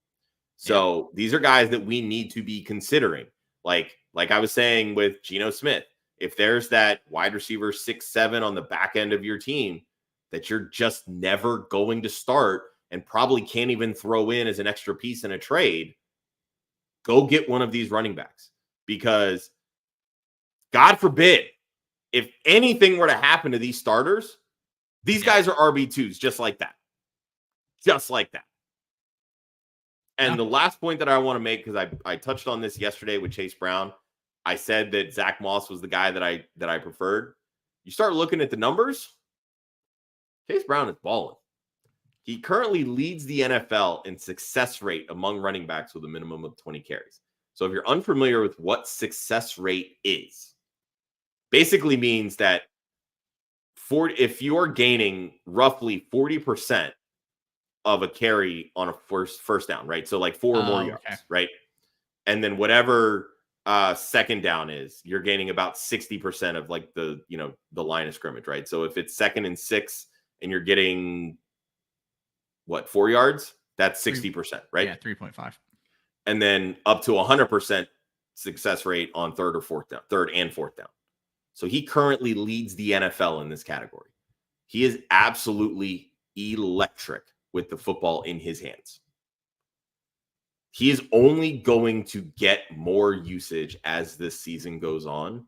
So these are guys that we need to be considering. Like I was saying with Geno Smith, if there's that wide receiver 6-7 on the back end of your team that you're just never going to start and probably can't even throw in as an extra piece in a trade, go get one of these running backs. Because God forbid, if anything were to happen to these starters, these guys are RB2s just like that. Just like that. And the last point that I want to make, because I touched on this yesterday with Chase Brown, I said that Zach Moss was the guy that I preferred. You start looking at the numbers, Chase Brown is balling. He currently leads the NFL in success rate among running backs with a minimum of 20 carries. So if you're unfamiliar with what success rate is, basically means that if you're gaining roughly 40% of a carry on a first down, right? So like 4 or more yards, right? And then whatever second down is, you're gaining about 60% of like the line of scrimmage, right? So if it's 2nd and 6 and you're getting 4 yards, that's 60%, right? Yeah, 3.5. And then up to 100% success rate on 3rd and 4th down. So he currently leads the NFL in this category. He is absolutely electric with the football in his hands. He is only going to get more usage as this season goes on.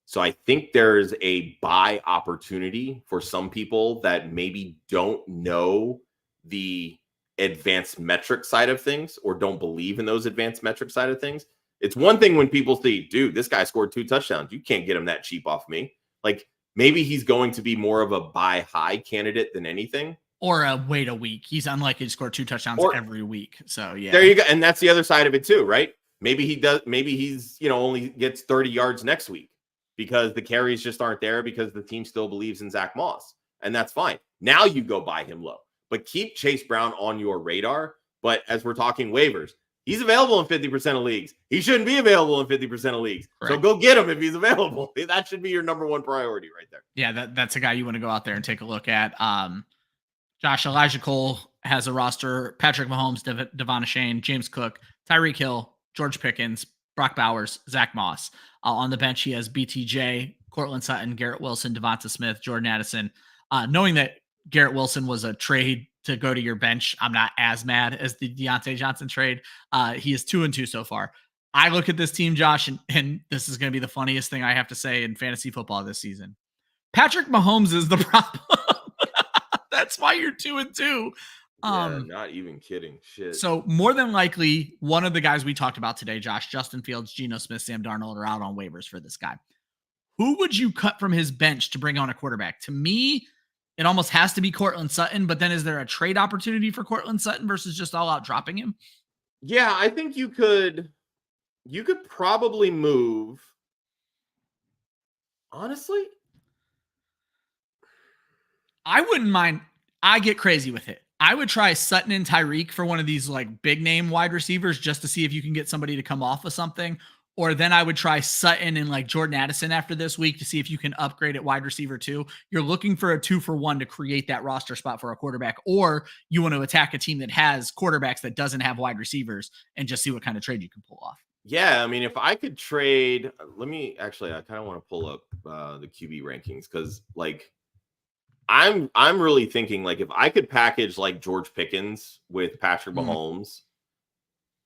So I think there's a buy opportunity for some people that maybe don't know the advanced metric side of things or don't believe in those advanced metric side of things. It's one thing when people say, dude, this guy scored 2 touchdowns. You can't get him that cheap off me. Like, maybe he's going to be more of a buy high candidate than anything. Or wait a week. He's unlikely to score 2 touchdowns every week. So yeah. There you go. And that's the other side of it too, right? Maybe he does. Maybe he's, only gets 30 yards next week because the carries just aren't there because the team still believes in Zach Moss. And that's fine. Now you go buy him low, but keep Chase Brown on your radar. But as we're talking waivers, he's available in 50% of leagues. He shouldn't be available in 50% of leagues. Correct. So go get him if he's available. That should be your number one priority right there. Yeah, that's a guy you want to go out there and take a look at. Josh, Elijah Cole has a roster. Patrick Mahomes, Devon Achane, James Cook, Tyreek Hill, George Pickens, Brock Bowers, Zach Moss. On the bench, he has BTJ, Cortland Sutton, Garrett Wilson, Devonta Smith, Jordan Addison. Knowing that Garrett Wilson was a trade to go to your bench, I'm not as mad as the Deontay Johnson trade. He is 2-2 so far. I look at this team, Josh, and this is going to be the funniest thing I have to say in fantasy football this season. Patrick Mahomes is the problem. That's why you're 2-2. Not even kidding. Shit. So more than likely, one of the guys we talked about today, Josh, Justin Fields, Geno Smith, Sam Darnold, are out on waivers for this guy. Who would you cut from his bench to bring on a quarterback? To me, it almost has to be Cortland Sutton, but then is there a trade opportunity for Cortland Sutton versus just all out dropping him? Yeah, I think you could probably move. Honestly, I wouldn't mind. I get crazy with it. I would try Sutton and Tyreek for one of these like big name wide receivers just to see if you can get somebody to come off of something. Or then I would try Sutton and like Jordan Addison after this week to see if you can upgrade at wide receiver too. You're looking for a 2-for-1 to create that roster spot for a quarterback, or you want to attack a team that has quarterbacks that doesn't have wide receivers and just see what kind of trade you can pull off. Yeah, I mean, if I could trade, I kind of want to pull up the QB rankings because like I'm really thinking like if I could package like George Pickens with Patrick Mahomes.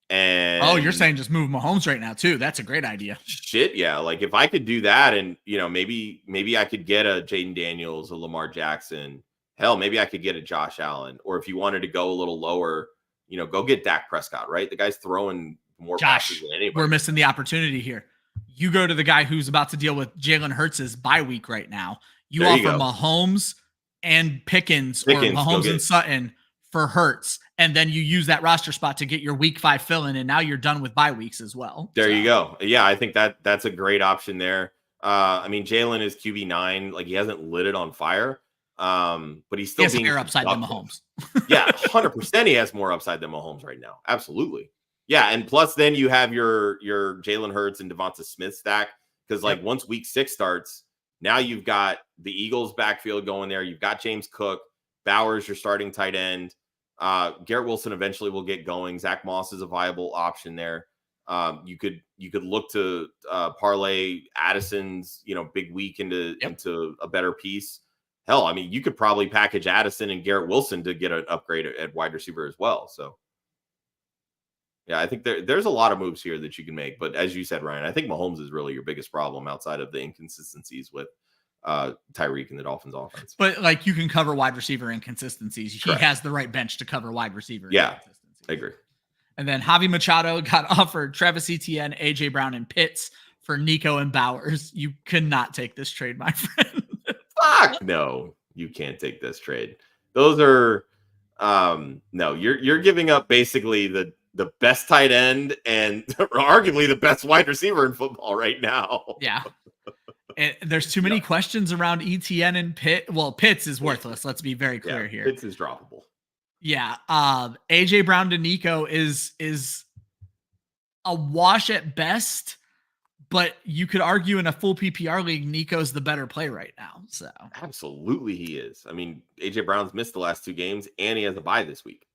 And you're saying just move Mahomes right now too. That's a great idea. Shit, yeah. Like if I could do that, and maybe I could get a Jaden Daniels, a Lamar Jackson. Hell, maybe I could get a Josh Allen. Or if you wanted to go a little lower, go get Dak Prescott. Right, the guy's throwing more passes than anybody. We're missing the opportunity here. You go to the guy who's about to deal with Jalen Hurts' bye week right now. You offer Mahomes and Pickens or Mahomes and Sutton for Hurts, and then you use that roster spot to get your week 5 fill-in, and now you're done with bye weeks as well. There you go. Yeah, I think that's a great option there. I mean, Jalen is QB9. Like, he hasn't lit it on fire, but he's still being more upside than Mahomes. Yeah, 100% he has more upside than Mahomes right now. Absolutely. Yeah, and plus then you have your Jalen Hurts and Devonta Smith stack because, like, once week 6 starts, now you've got the Eagles backfield going there. You've got James Cook. Bowers, your starting tight end. Garrett Wilson eventually will get going. Zach Moss is a viable option there. You could look to parlay Addison's big week into a better piece. Hell, I mean, you could probably package Addison and Garrett Wilson to get an upgrade at wide receiver as well. So yeah, I think there's a lot of moves here that you can make. But as you said, Ryan, I think Mahomes is really your biggest problem outside of the inconsistencies with Tyreek and the Dolphins offense. But like, you can cover wide receiver inconsistencies. Correct. He has the right bench to cover wide receiver. Yeah, I agree. And then Javi Machado got offered Travis Etienne, AJ Brown, and Pitts for Nico and Bowers. You could not take this trade, my friend. Fuck no, you can't take this trade. Those are no, you're giving up basically the best tight end and arguably the best wide receiver in football right now. Yeah. There's too many questions around Etienne and Pitt. Well, Pitts is worthless. Let's be very clear here. Pitts is droppable. Yeah. AJ Brown to Nico is a wash at best, but you could argue in a full PPR league, Nico's the better play right now. So absolutely he is. I mean, AJ Brown's missed the last 2 games and he has a bye this week.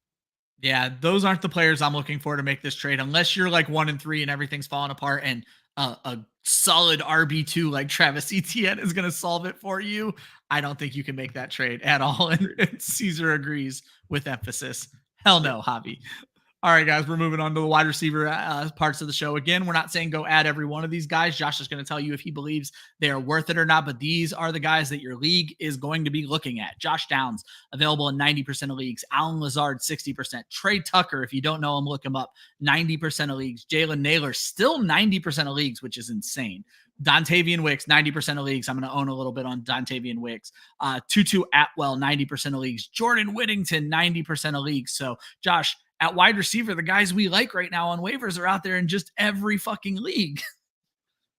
Yeah, those aren't the players I'm looking for to make this trade unless you're like 1-3 and everything's falling apart. And a solid RB2 like Travis Etienne is going to solve it for you, I don't think you can make that trade at all. And Caesar agrees with emphasis. Hell no, Javi. All right, guys, we're moving on to the wide receiver parts of the show. Again, we're not saying go add every one of these guys. Josh is going to tell you if he believes they are worth it or not, but these are the guys that your league is going to be looking at. Josh Downs, available in 90% of leagues. Alan Lazard, 60%. Trey Tucker, if you don't know him, look him up, 90% of leagues. Jalen Naylor, still 90% of leagues, which is insane. Dontavian Wicks, 90% of leagues. I'm going to own a little bit on Dontavian Wicks. Tutu Atwell, 90% of leagues. Jordan Whittington, 90% of leagues. So, Josh, at wide receiver, the guys we like right now on waivers are out there in just every fucking league.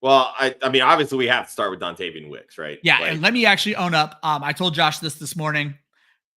Well, I mean, obviously we have to start with Dontavian Wicks, right? Yeah, and let me actually own up. I told Josh this morning.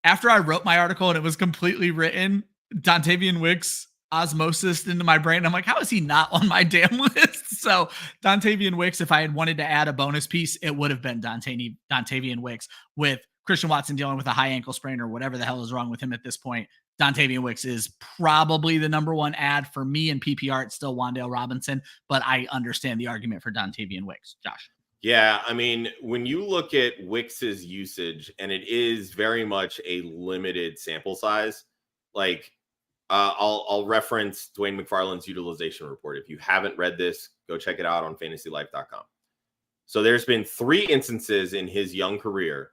After I wrote my article and it was completely written, Dontavian Wicks osmosis into my brain. I'm like, how is he not on my damn list? So Dontavian Wicks, if I had wanted to add a bonus piece, it would have been Dontavian Wicks with Christian Watson dealing with a high ankle sprain or whatever the hell is wrong with him at this point. Dontavian Wicks is probably the number one ad for me in PPR. It's still Wan'Dale Robinson, but I understand the argument for Dontavian Wicks. Josh. Yeah, I mean, when you look at Wicks's usage, and it is very much a limited sample size, like I'll reference Dwayne McFarland's utilization report. If you haven't read this, go check it out on fantasylife.com. So there's been 3 instances in his young career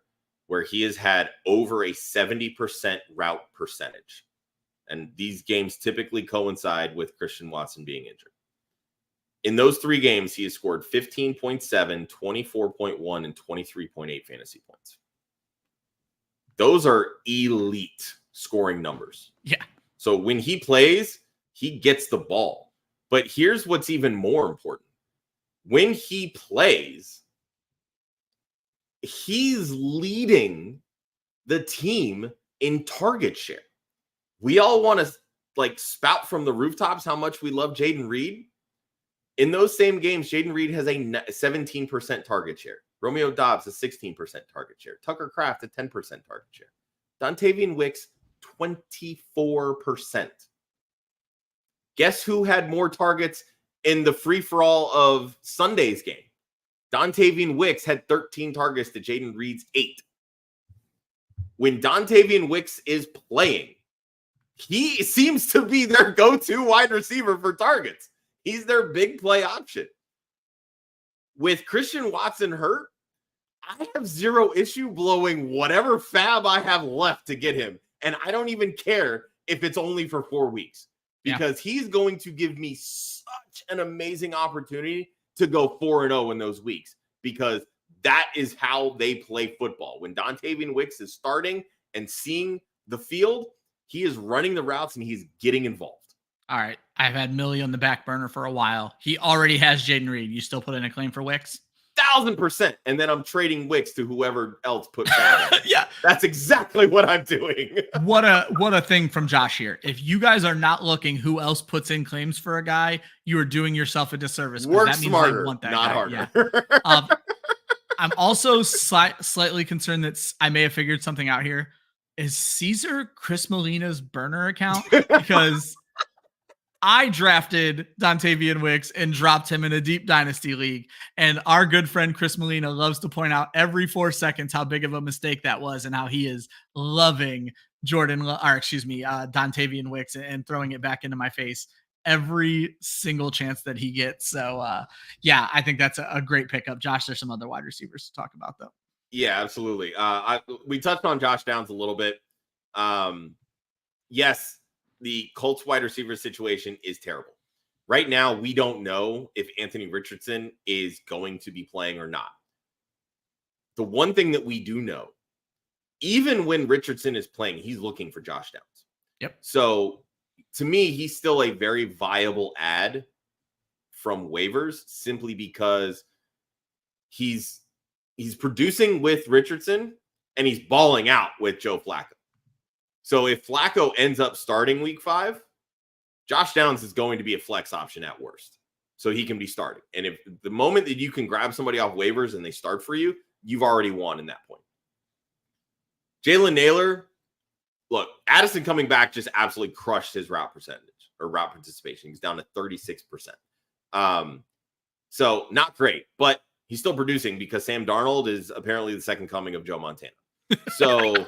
where he has had over a 70% route percentage. And these games typically coincide with Christian Watson being injured. In those 3 games, he has scored 15.7, 24.1, and 23.8 fantasy points. Those are elite scoring numbers. Yeah. So when he plays, he gets the ball. But here's what's even more important. When he plays, he's leading the team in target share. We all want to like spout from the rooftops how much we love Jaden Reed. In those same games, Jaden Reed has a 17% target share. Romeo Dobbs a 16% target share. Tucker Kraft a 10% target share. Dontavian Wicks 24%. Guess who had more targets in the free-for-all of Sunday's game? Dontavian Wicks had 13 targets to Jaden Reed's 8. When Dontavian Wicks is playing, he seems to be their go-to wide receiver for targets. He's their big play option. With Christian Watson hurt, I have zero issue blowing whatever fab I have left to get him. And I don't even care if it's only for 4 weeks because he's going to give me such an amazing opportunity to go 4-0 in those weeks because that is how they play football. When Dontavian Wicks is starting and seeing the field, he is running the routes and he's getting involved. All right. I've had Millie on the back burner for a while. He already has Jaden Reed. You still put in a claim for Wicks? 1,000%. And then I'm trading Wicks to whoever else put that. Yeah. That's exactly what I'm doing. What a thing from Josh here. If you guys are not looking who else puts in claims for a guy, you are doing yourself a disservice. Work that means smarter, I want that not guy. harder. Yeah. I'm also slightly concerned that I may have figured something out here. Is Caesar Chris Molina's burner account? Because I drafted Dontavian Wicks and dropped him in a deep dynasty league. And our good friend Chris Molina loves to point out every 4 seconds how big of a mistake that was and how he is loving Dontavian Wicks and throwing it back into my face every single chance that he gets. So, I think that's a great pickup. Josh, there's some other wide receivers to talk about, though. Yeah, absolutely. We touched on Josh Downs a little bit. Yes, the Colts wide receiver situation is terrible. Right now, we don't know if Anthony Richardson is going to be playing or not. The one thing that we do know, even when Richardson is playing, he's looking for Josh Downs. Yep. So to me, he's still a very viable ad from waivers simply because he's producing with Richardson and he's balling out with Joe Flacco. So if Flacco ends up starting week 5, Josh Downs is going to be a flex option at worst. So he can be started. And if the moment that you can grab somebody off waivers and they start for you, you've already won in that point. Jalen Naylor, look, Addison coming back just absolutely crushed his route percentage or route participation. He's down to 36%. So not great, but he's still producing because Sam Darnold is apparently the second coming of Joe Montana. So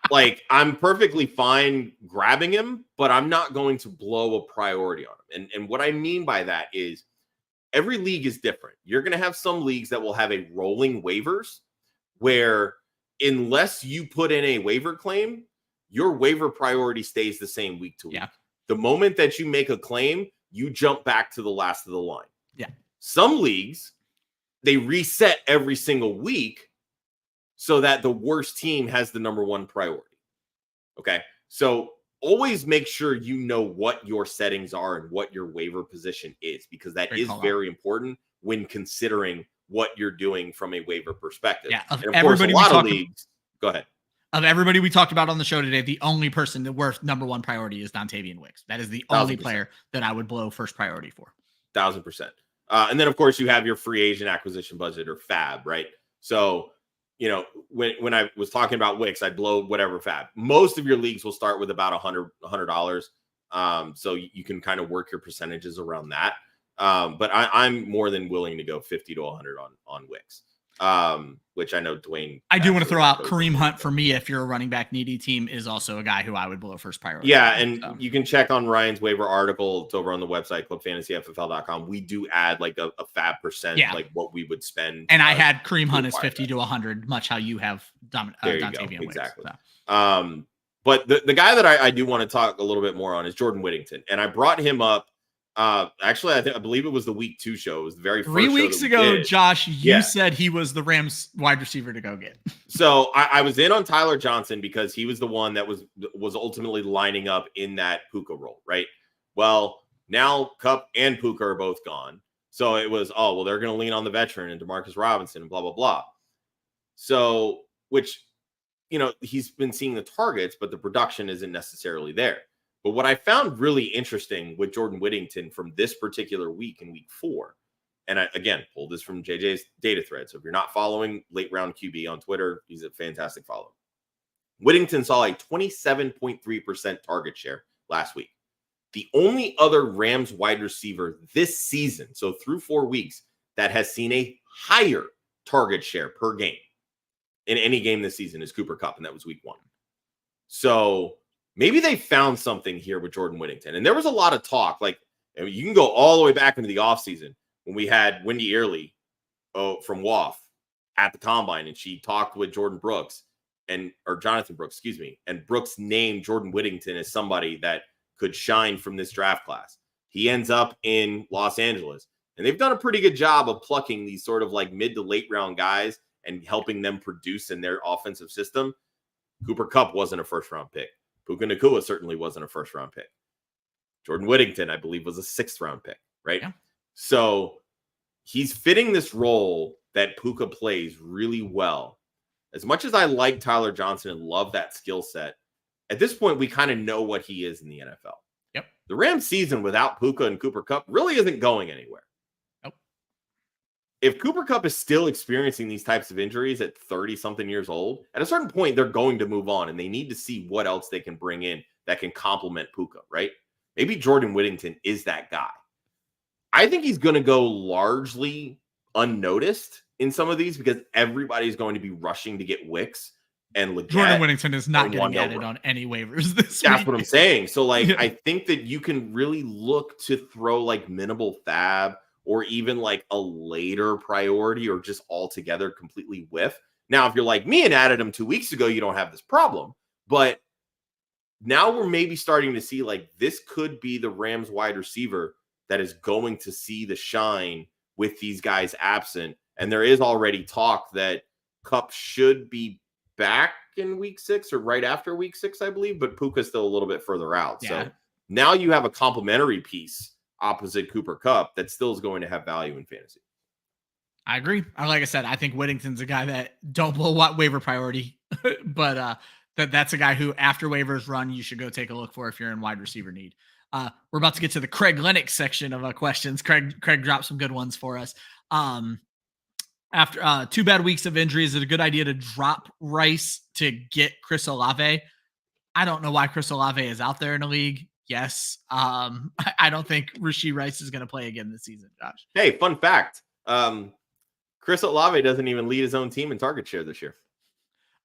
like, I'm perfectly fine grabbing him, but I'm not going to blow a priority on him. And what I mean by that is every league is different. You're going to have some leagues that will have a rolling waivers where unless you put in a waiver claim, your waiver priority stays the same week to week. Yeah. The moment that you make a claim, you jump back to the last of the line. Yeah. Some leagues, they reset every single week so that the worst team has the number one priority. Okay. So always make sure you know what your settings are and what your waiver position is, because that is very important when considering what you're doing from a waiver perspective. Yeah. And of course, a lot of leagues, go ahead. Of everybody we talked about on the show today, the only person that worth number one priority is Dontavian Wicks. That is the only player that I would blow first priority for. 1,000%. And then, of course, you have your free agent acquisition budget, or FAB, right? So, you know, when I was talking about Wicks, I'd blow whatever FAB. Most of your leagues will start with about $100. So you can kind of work your percentages around that. But I'm more than willing to go 50 to 100 on Wicks. Which I know Dwayne. I do want to throw out Kareem Hunt for me. If you're a running back needy team, is also a guy who I would blow first priority. Yeah, and you can check on Ryan's waiver article. It's over on the website, clubfantasyffl.com. We do add like a fab percent, like what we would spend. And I had Kareem Hunt as 50 to 100, much how you have Dontavian Wicks. Exactly. So. But the guy that I do want to talk a little bit more on is Jordan Whittington, and I brought him up. Actually, I believe it was the week 2 show. It was the very first 3 weeks ago, did. Josh, you said he was the Rams wide receiver to go get. So I was in on Tyler Johnson because he was the one that was ultimately lining up in that Puka role, right? Well, now Kupp and Puka are both gone. So it was, they're going to lean on the veteran and DeMarcus Robinson and blah, blah, blah. So, which, you know, he's been seeing the targets, but the production isn't necessarily there. But what I found really interesting with Jordan Whittington from this particular week in week 4, and I, again, pulled this from JJ's data thread. So if you're not following Late Round QB on Twitter, he's a fantastic follow. Whittington saw a 27.3% target share last week. The only other Rams wide receiver this season, so through 4 weeks, that has seen a higher target share per game in any game this season is Cooper Kupp, and that was week 1. So maybe they found something here with Jordan Whittington. And there was a lot of talk. Like, I mean, you can go all the way back into the offseason when we had Wendy Early from WAF at the Combine, and she talked with Jonathan Brooks, and Brooks named Jordan Whittington as somebody that could shine from this draft class. He ends up in Los Angeles, and they've done a pretty good job of plucking these sort of like mid to late round guys and helping them produce in their offensive system. Cooper Kupp wasn't a first round pick. Puka Nacua certainly wasn't a first-round pick. Jordan Whittington, I believe, was a 6th-round pick, right? Yeah. So he's fitting this role that Puka plays really well. As much as I like Tyler Johnson and love that skill set, at this point, we kind of know what he is in the NFL. Yep. The Rams season without Puka and Cooper Kupp really isn't going anywhere. Nope. If Cooper Kupp is still experiencing these types of injuries at 30-something years old, at a certain point, they're going to move on, and they need to see what else they can bring in that can complement Puka, right? Maybe Jordan Whittington is that guy. I think he's going to go largely unnoticed in some of these because everybody's going to be rushing to get Wicks and Leggett. Jordan Whittington is not getting added on any waivers this week. That's what I'm saying. So, like, I think that you can really look to throw, like, minimal fab or even like a later priority or just altogether completely whiff. Now, if you're like me and added him 2 weeks ago, you don't have this problem. But now we're maybe starting to see like this could be the Rams wide receiver that is going to see the shine with these guys absent. And there is already talk that Kupp should be back in week 6 or right after week 6, I believe, but Puka's still a little bit further out. Yeah. So now you have a complementary piece opposite Cooper Kupp that still is going to have value in fantasy. I agree. Like I said, I think Whittington's a guy that don't blow waiver priority, but that's a guy who after waivers run, you should go take a look for if you're in wide receiver need. We're about to get to the Craig Lennox section of questions. Craig dropped some good ones for us. After 2 bad weeks of injury, is it a good idea to drop Rice to get Chris Olave? I don't know why Chris Olave is out there in the league. yes. I don't think Rashee Rice is going to play again this season, Josh. Hey, fun fact. Chris Olave doesn't even lead his own team in target share this year.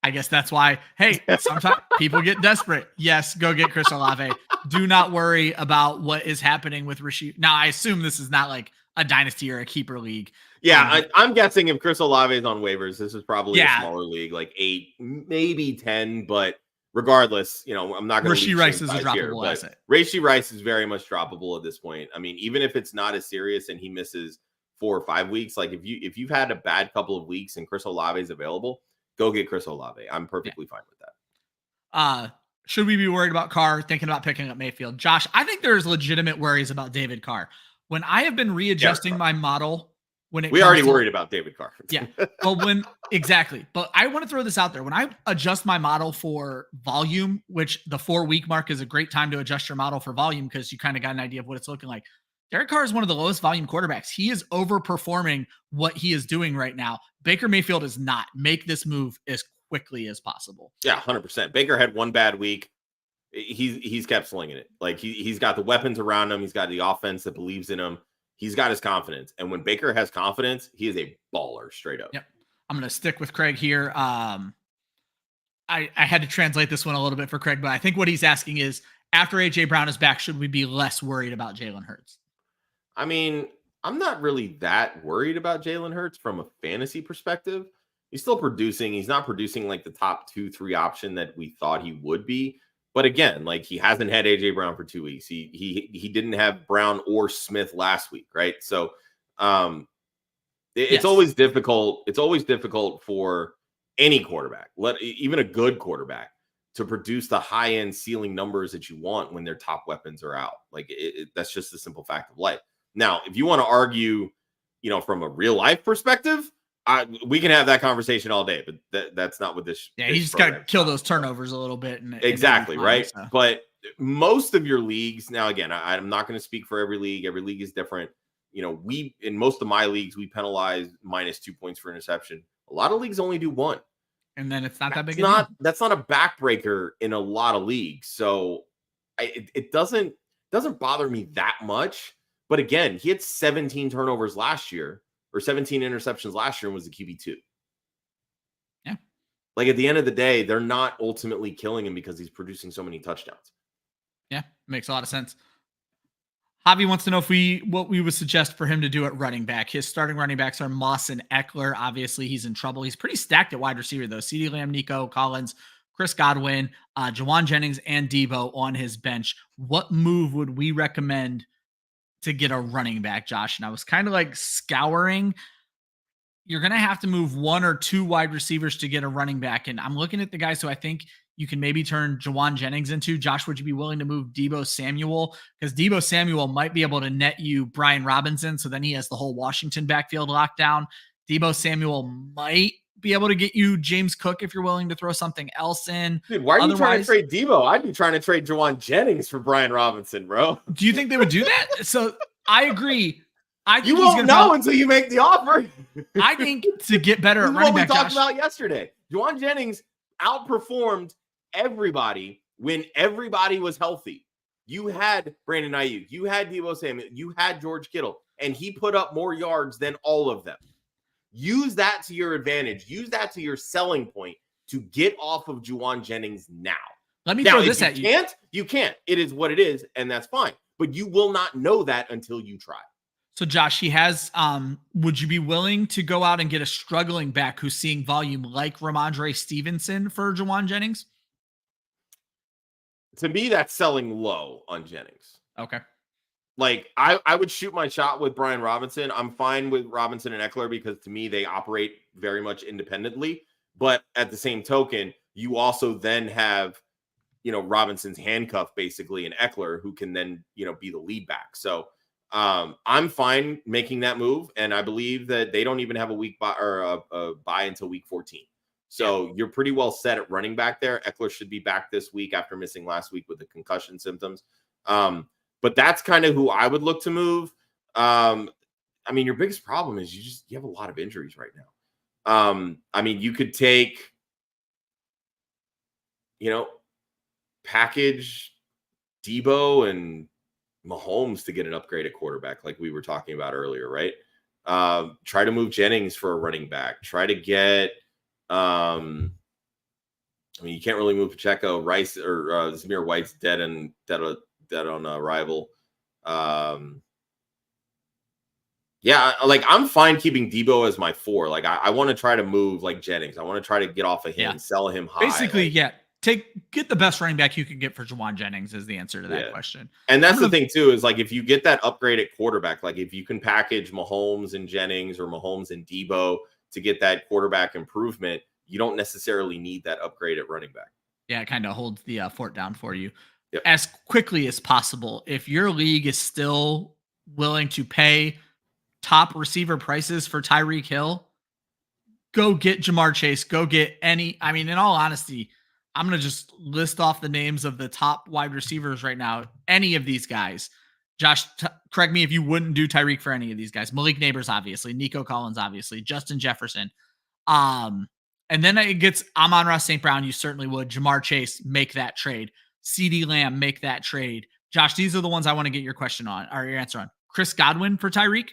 I guess that's why, hey, sometimes people get desperate. Yes, go get Chris Olave. Do not worry about what is happening with Rashee. Now, I assume this is not like a dynasty or a keeper league. Yeah, I'm guessing if Chris Olave is on waivers, this is probably a smaller league, like 8, maybe 10. But regardless, I'm not going to. Rashee Rice is a droppable asset. Rashee Rice is very much droppable at this point. I mean, even if it's not as serious and he misses 4 or 5 weeks, like if you've had a bad couple of weeks and Chris Olave is available, go get Chris Olave. I'm perfectly fine with that. Should we be worried about Carr, thinking about picking up Mayfield? Josh, I think there's legitimate worries about David Carr. When I have been readjusting my model, we already worried about David Carr. Yeah. Well, exactly. But I want to throw this out there. When I adjust my model for volume, which the 4-week mark is a great time to adjust your model for volume because you kind of got an idea of what it's looking like. Derek Carr is one of the lowest volume quarterbacks. He is overperforming what he is doing right now. Baker Mayfield is not. Make this move as quickly as possible. Yeah, 100%. Baker had one bad week. He's kept slinging it. Like he's got the weapons around him. He's got the offense that believes in him. He's got his confidence. And when Baker has confidence, he is a baller straight up. Yep. I'm going to stick with Craig here. I had to translate this one a little bit for Craig, but I think what he's asking is, after A.J. Brown is back, should we be less worried about Jalen Hurts? I mean, I'm not really that worried about Jalen Hurts from a fantasy perspective. He's still producing. He's not producing like the top 2-3 option that we thought he would be. But again, like he hasn't had A.J. Brown for 2 weeks. He didn't have Brown or Smith last week, right? So it's always difficult. It's always difficult for any quarterback, even a good quarterback, to produce the high-end ceiling numbers that you want when their top weapons are out. Like that's just the simple fact of life. Now, if you want to argue, from a real life perspective, we can have that conversation all day, but that's not what this. Yeah, you just got to kill those turnovers a little bit. Exactly, right? So. But most of your leagues, now again, I'm not going to speak for every league. Every league is different. In most of my leagues, we penalize -2 points for interception. A lot of leagues only do 1. And then it's not that big. That's not a backbreaker in a lot of leagues. So it doesn't bother me that much. But again, he had 17 turnovers last year, or 17 interceptions last year, and was the QB2. Yeah. Like at the end of the day, they're not ultimately killing him because he's producing so many touchdowns. Yeah, makes a lot of sense. Javi wants to know what we would suggest for him to do at running back. His starting running backs are Moss and Eckler. Obviously, he's in trouble. He's pretty stacked at wide receiver, though. CeeDee Lamb, Nico Collins, Chris Godwin, Jawan Jennings, and Debo on his bench. What move would we recommend to get a running back, Josh? And I was kind of like scouring. You're going to have to move 1 or 2 wide receivers to get a running back. And I'm looking at the guys who I think you can maybe turn Jawan Jennings into. Josh, would you be willing to move Debo Samuel? Because Debo Samuel might be able to net you Brian Robinson, so then he has the whole Washington backfield locked down. Debo Samuel might be able to get you James Cook if you're willing to throw something else in. Dude, why are you trying to trade Debo? I'd be trying to trade Jawan Jennings for Brian Robinson, bro. Do you think they would do that? So I agree. I think you won't know until you make the offer. I think to get better at running back, what we talked about yesterday. Jawan Jennings outperformed everybody when everybody was healthy. You had Brandon Ayuk, you had Debo Samuel, you had George Kittle, and he put up more yards than all of them. Use that to your advantage. Use that to your selling point to get off of Jawan Jennings now. Let me throw this at you. You can't. It is what it is, and that's fine. But you will not know that until you try. So, Josh, he has, would you be willing to go out and get a struggling back who's seeing volume like Ramondre Stevenson for Jawan Jennings? To me, that's selling low on Jennings. Okay. Like, I would shoot my shot with Brian Robinson. I'm fine with Robinson and Eckler because to me, they operate very much independently. But at the same token, you also then have, Robinson's handcuff basically and Eckler who can then, be the lead back. So I'm fine making that move. And I believe that they don't even have a week buy or a buy until week 14. So you're pretty well set at running back there. Eckler should be back this week after missing last week with the concussion symptoms. But that's kind of who I would look to move. I mean, your biggest problem is you have a lot of injuries right now. I mean, you could take, package Debo and Mahomes to get an upgraded quarterback, like we were talking about earlier, right? Try to move Jennings for a running back. Try to get, I mean, you can't really move Pacheco. Rice or Zamir White's dead on arrival. Yeah, like I'm fine keeping Debo as my 4. Like I want to try to move like Jennings. I want to try to get off of him, sell him high. Basically, get the best running back you can get for Juwan Jennings is the answer to that question. And that's the thing too, is like if you get that upgraded quarterback, like if you can package Mahomes and Jennings or Mahomes and Debo to get that quarterback improvement, you don't necessarily need that upgraded running back. Yeah, it kind of holds the fort down for you as quickly as possible. If your league is still willing to pay top receiver prices for Tyreek Hill, go get Jamar Chase, go get any. I mean, in all honesty, I'm going to just list off the names of the top wide receivers right now. Any of these guys. Josh, correct me if you wouldn't do Tyreek for any of these guys. Malik Neighbors, obviously. Nico Collins, obviously. Justin Jefferson. And then it gets Amon-Ra St. Brown. You certainly would. Jamar Chase, make that trade. CeeDee Lamb, make that trade. Josh, these are the ones I want to get your question on, or your answer on. Chris Godwin for Tyreek?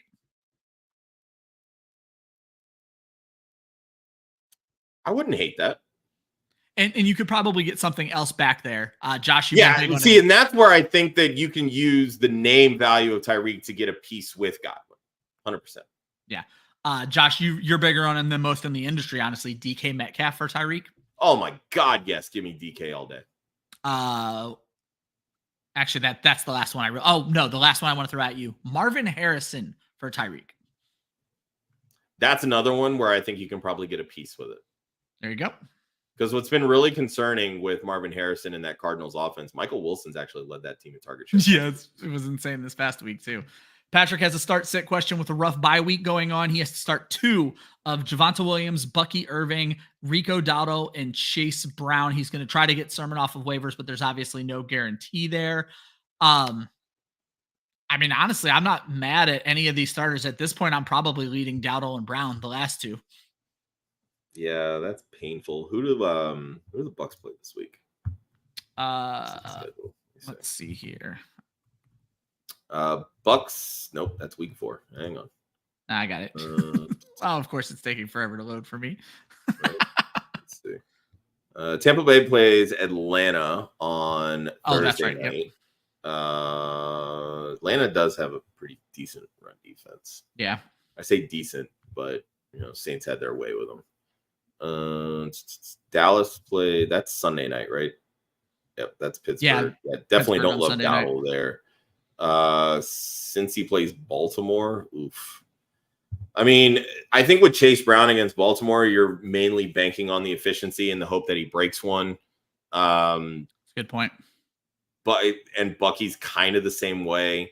I wouldn't hate that. And you could probably get something else back there. Josh, see, and that's where I think that you can use the name value of Tyreek to get a piece with Godwin. 100%. Yeah. Josh, you're bigger on him than most in the industry, honestly. DK Metcalf for Tyreek? Oh my God, yes. Give me DK all day. Actually, that's the last one the last one I want to throw at you. Marvin Harrison for Tyreek. That's another one where I think you can probably get a piece with it. There you go. Because what's been really concerning with Marvin Harrison in that Cardinals offense, Michael Wilson's actually led that team in target share. Yeah, it was insane this past week too. Patrick has a start-sit question with a rough bye week going on. He has to start 2 of Javonte Williams, Bucky Irving, Rico Dowdle, and Chase Brown. He's going to try to get Sermon off of waivers, but there's obviously no guarantee there. I mean, honestly, I'm not mad at any of these starters. At this point, I'm probably leading Dowdle and Brown, the last 2. Yeah, that's painful. Who do the Bucks play this week? Let's see here. Bucks. Nope, that's week 4. Hang on. I got it. Oh, of course, it's taking forever to load for me. Right. Let's see. Tampa Bay plays Atlanta on Thursday night. Yep. Atlanta does have a pretty decent run defense. Yeah, I say decent, but Saints had their way with them. Dallas play. That's Sunday night, right? Yep, that's Pittsburgh. Yeah, definitely don't love Dowdle there. Since he plays Baltimore, oof. I mean, I think with Chase Brown against Baltimore, you're mainly banking on the efficiency and the hope that he breaks one. Good point. And Bucky's kind of the same way.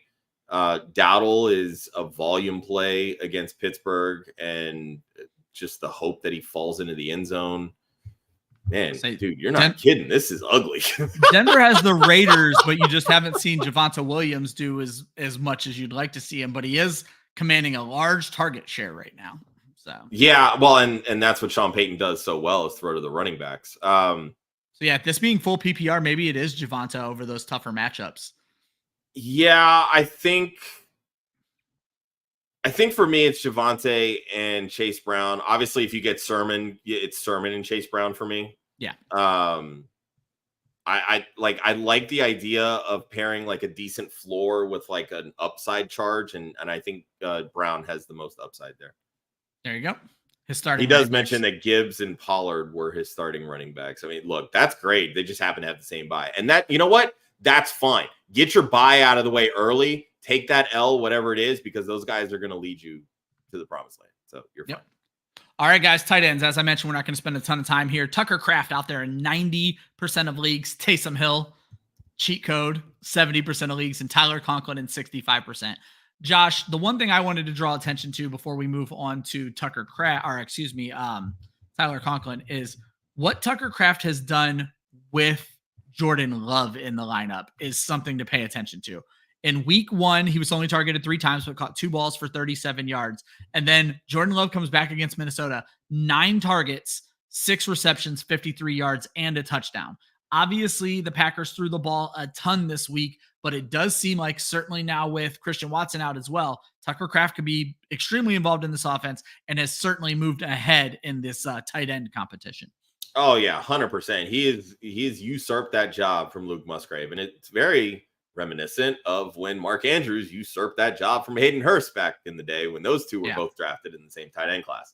Dowdle is a volume play against Pittsburgh, and just the hope that he falls into the end zone. Man, dude, you're not kidding. This is ugly. Denver has the Raiders, but you just haven't seen Javonte Williams do as much as you'd like to see him. But he is commanding a large target share right now. So yeah, well, and that's what Sean Payton does so well, is throw to the running backs. So yeah, this being full PPR, maybe it is Javonte over those tougher matchups. Yeah, I think for me, it's Javonte and Chase Brown. Obviously, if you get Sermon, it's Sermon and Chase Brown for me. Yeah. I like the idea of pairing like a decent floor with like an upside charge, and I think Brown has the most upside there. There you go. His starting. He does mention that Gibbs and Pollard were his starting running backs. I mean, look, that's great. They just happen to have the same bye, and that, you know what? That's fine. Get your bye out of the way early. Take that L, whatever it is, because those guys are going to lead you to the promised land. So you're fine. All right, guys, tight ends. As I mentioned, we're not going to spend a ton of time here. Tucker Kraft out there in 90% of leagues. Taysom Hill, cheat code, 70% of leagues, and Tyler Conklin in 65%. Josh, the one thing I wanted to draw attention to before we move on to Tyler Conklin is what Tucker Kraft has done with Jordan Love in the lineup is something to pay attention to. In week 1, he was only targeted 3 times, but caught 2 balls for 37 yards. And then Jordan Love comes back against Minnesota, 9 targets, 6 receptions, 53 yards, and a touchdown. Obviously, the Packers threw the ball a ton this week, but it does seem like certainly now with Christian Watson out as well, Tucker Kraft could be extremely involved in this offense and has certainly moved ahead in this tight end competition. Oh yeah, 100%. He is usurped that job from Luke Musgrave, and it's very reminiscent of when Mark Andrews usurped that job from Hayden Hurst back in the day when those two were both drafted in the same tight end class.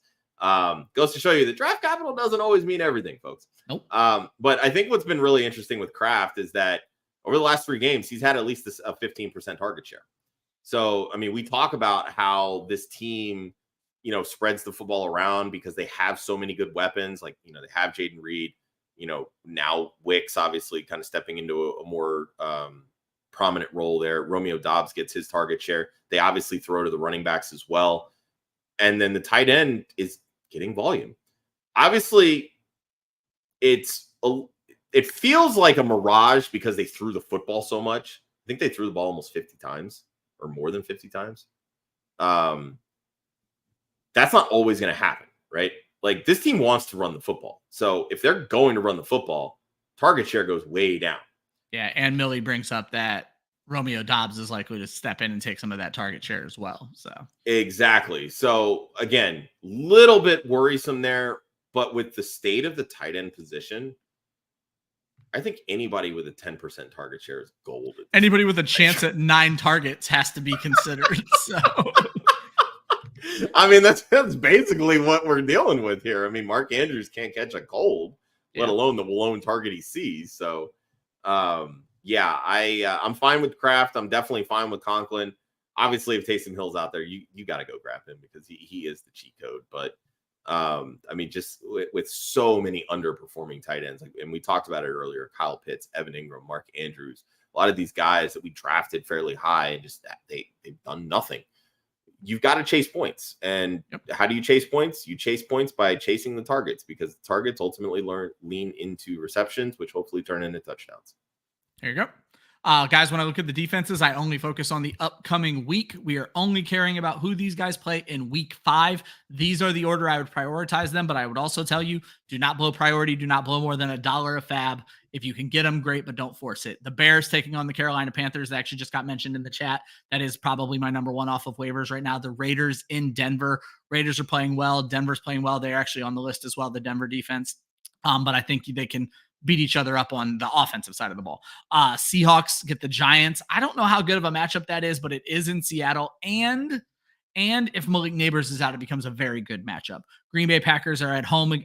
Goes to show you that draft capital doesn't always mean everything, folks. Nope. But I think what's been really interesting with Kraft is that over the last 3 games, he's had at least a 15% target share. So, I mean, we talk about how this team, spreads the football around because they have so many good weapons. Like, they have Jaden Reed, now Wicks obviously kind of stepping into a more prominent role there. Romeo Doubs gets his target share. They obviously throw to the running backs as well. And then the tight end is getting volume. Obviously, it feels like a mirage because they threw the football so much. I think they threw the ball almost 50 times or more than 50 times. That's not always going to happen, right? Like, this team wants to run the football. So if they're going to run the football, target share goes way down. Yeah, and Millie brings up that Romeo Doubs is likely to step in and take some of that target share as well. So exactly. So again, little bit worrisome there, but with the state of the tight end position, I think anybody with a 10% target share is gold. Anybody with a chance at 9 targets has to be considered. So I mean, that's basically what we're dealing with here. I mean, Mark Andrews can't catch a cold, let alone the lone target he sees. So, I'm fine with Kraft. I'm definitely fine with Conklin. Obviously, if Taysom Hill's out there, you got to go grab him because he is the cheat code. But I mean, just with so many underperforming tight ends, and we talked about it earlier: Kyle Pitts, Evan Ingram, Mark Andrews. A lot of these guys that we drafted fairly high, and just they've done nothing. You've got to chase points. And how do you chase points? You chase points by chasing the targets, because the targets ultimately lean into receptions, which hopefully turn into touchdowns. There you go. Guys, when I look at the defenses, I only focus on the upcoming week. We are only caring about who these guys play in week 5. These are the order I would prioritize them, but I would also tell you, do not blow priority. Do not blow more than $1 a fab. If you can get them, great, but don't force it. The Bears taking on the Carolina Panthers, that actually just got mentioned in the chat. That is probably my number 1 off of waivers right now. The Raiders in Denver. Raiders are playing well. Denver's playing well. They're actually on the list as well, the Denver defense. But I think they can beat each other up on the offensive side of the ball. Seahawks get the Giants. I don't know how good of a matchup that is, but it is in Seattle. And if Malik Neighbors is out, it becomes a very good matchup. Green Bay Packers are at home,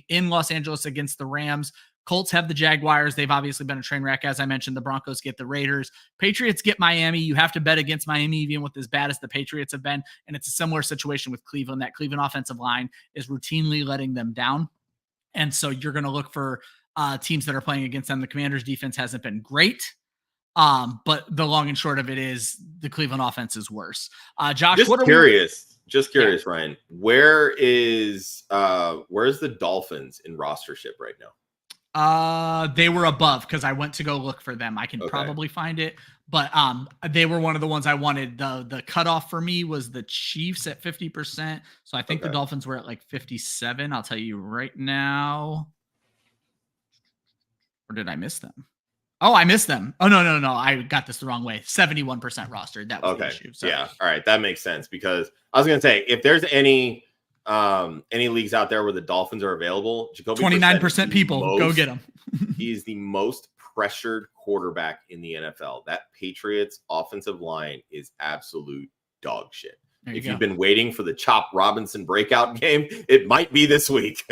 in Los Angeles against the Rams. Colts have the Jaguars. They've obviously been a train wreck. As I mentioned, the Broncos get the Raiders. Patriots get Miami. You have to bet against Miami, even with as bad as the Patriots have been. And it's a similar situation with Cleveland. That Cleveland offensive line is routinely letting them down. And so you're going to look for teams that are playing against them. The Commanders defense hasn't been great. But the long and short of it is the Cleveland offense is worse. Josh, Just curious, Ryan, where's the Dolphins in rostership right now? They were above because I went to go look for them. I can probably find it, but they were one of the ones I wanted. The cutoff for me was the Chiefs at 50%. So I think the Dolphins were at like 57. I'll tell you right now. Or did I miss them? Oh, I missed them. Oh, no. I got this the wrong way. 71% rostered. That was the issue. So. Yeah. All right. That makes sense, because I was going to say, if there's any leagues out there where the Dolphins are available, Jacoby 29% people go get them. He is the most pressured quarterback in the NFL. That Patriots offensive line is absolute dog shit. If you've been waiting for the Chop Robinson breakout game, it might be this week.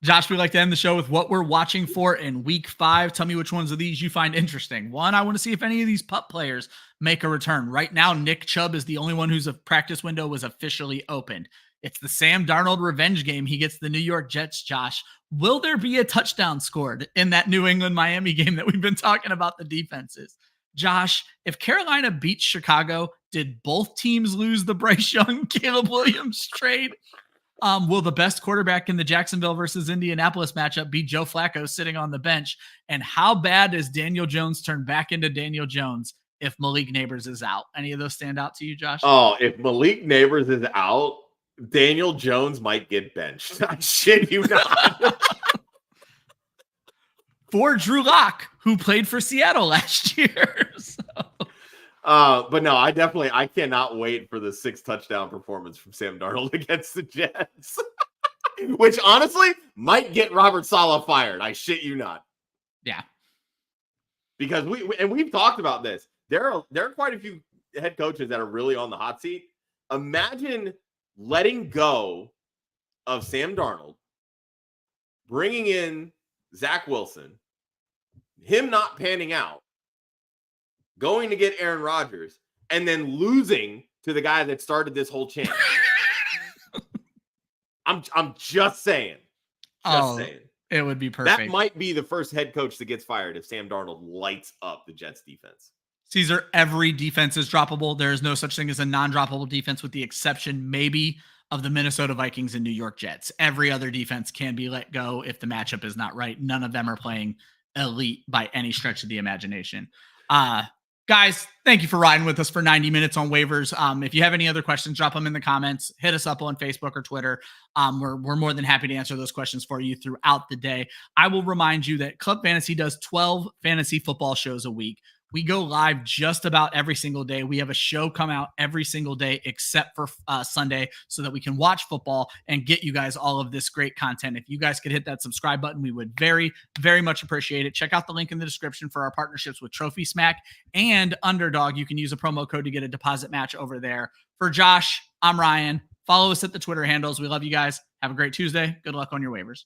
Josh, we like to end the show with what we're watching for in week 5. Tell me which ones of these you find interesting. 1, I want to see if any of these pup players make a return. Right now, Nick Chubb is the only one whose practice window was officially opened. It's the Sam Darnold revenge game. He gets the New York Jets, Josh. Will there be a touchdown scored in that New England-Miami game that we've been talking about the defenses? Josh, if Carolina beats Chicago, did both teams lose the Bryce Young, Caleb Williams trade? Will the best quarterback in the Jacksonville versus Indianapolis matchup be Joe Flacco sitting on the bench? And how bad does Daniel Jones turn back into Daniel Jones if Malik Neighbors is out? Any of those stand out to you, Josh? Oh, if Malik Neighbors is out, Daniel Jones might get benched. I shit you not. for Drew Lock, who played for Seattle last year. So. But no, I cannot wait for the 6 touchdown performance from Sam Darnold against the Jets, which honestly might get Robert Saleh fired. I shit you not. Yeah. Because we've talked about this. There are quite a few head coaches that are really on the hot seat. Imagine letting go of Sam Darnold, bringing in Zach Wilson, him not panning out, going to get Aaron Rodgers, and then losing to the guy that started this whole chant. I'm just saying. Saying. It would be perfect. That might be the first head coach that gets fired if Sam Darnold lights up the Jets defense. Caesar, every defense is droppable. There is no such thing as a non-droppable defense, with the exception maybe of the Minnesota Vikings and New York Jets. Every other defense can be let go if the matchup is not right. None of them are playing elite by any stretch of the imagination. Guys, thank you for riding with us for 90 minutes on waivers. If you have any other questions, drop them in the comments. Hit us up on Facebook or Twitter. We're more than happy to answer those questions for you throughout the day. I will remind you that Club Fantasy does 12 fantasy football shows a week. We go live just about every single day. We have a show come out every single day except for Sunday, so that we can watch football and get you guys all of this great content. If you guys could hit that subscribe button, we would very, very much appreciate it. Check out the link in the description for our partnerships with Trophy Smack and Underdog. You can use a promo code to get a deposit match over there. For Josh, I'm Ryan. Follow us at the Twitter handles. We love you guys. Have a great Tuesday. Good luck on your waivers.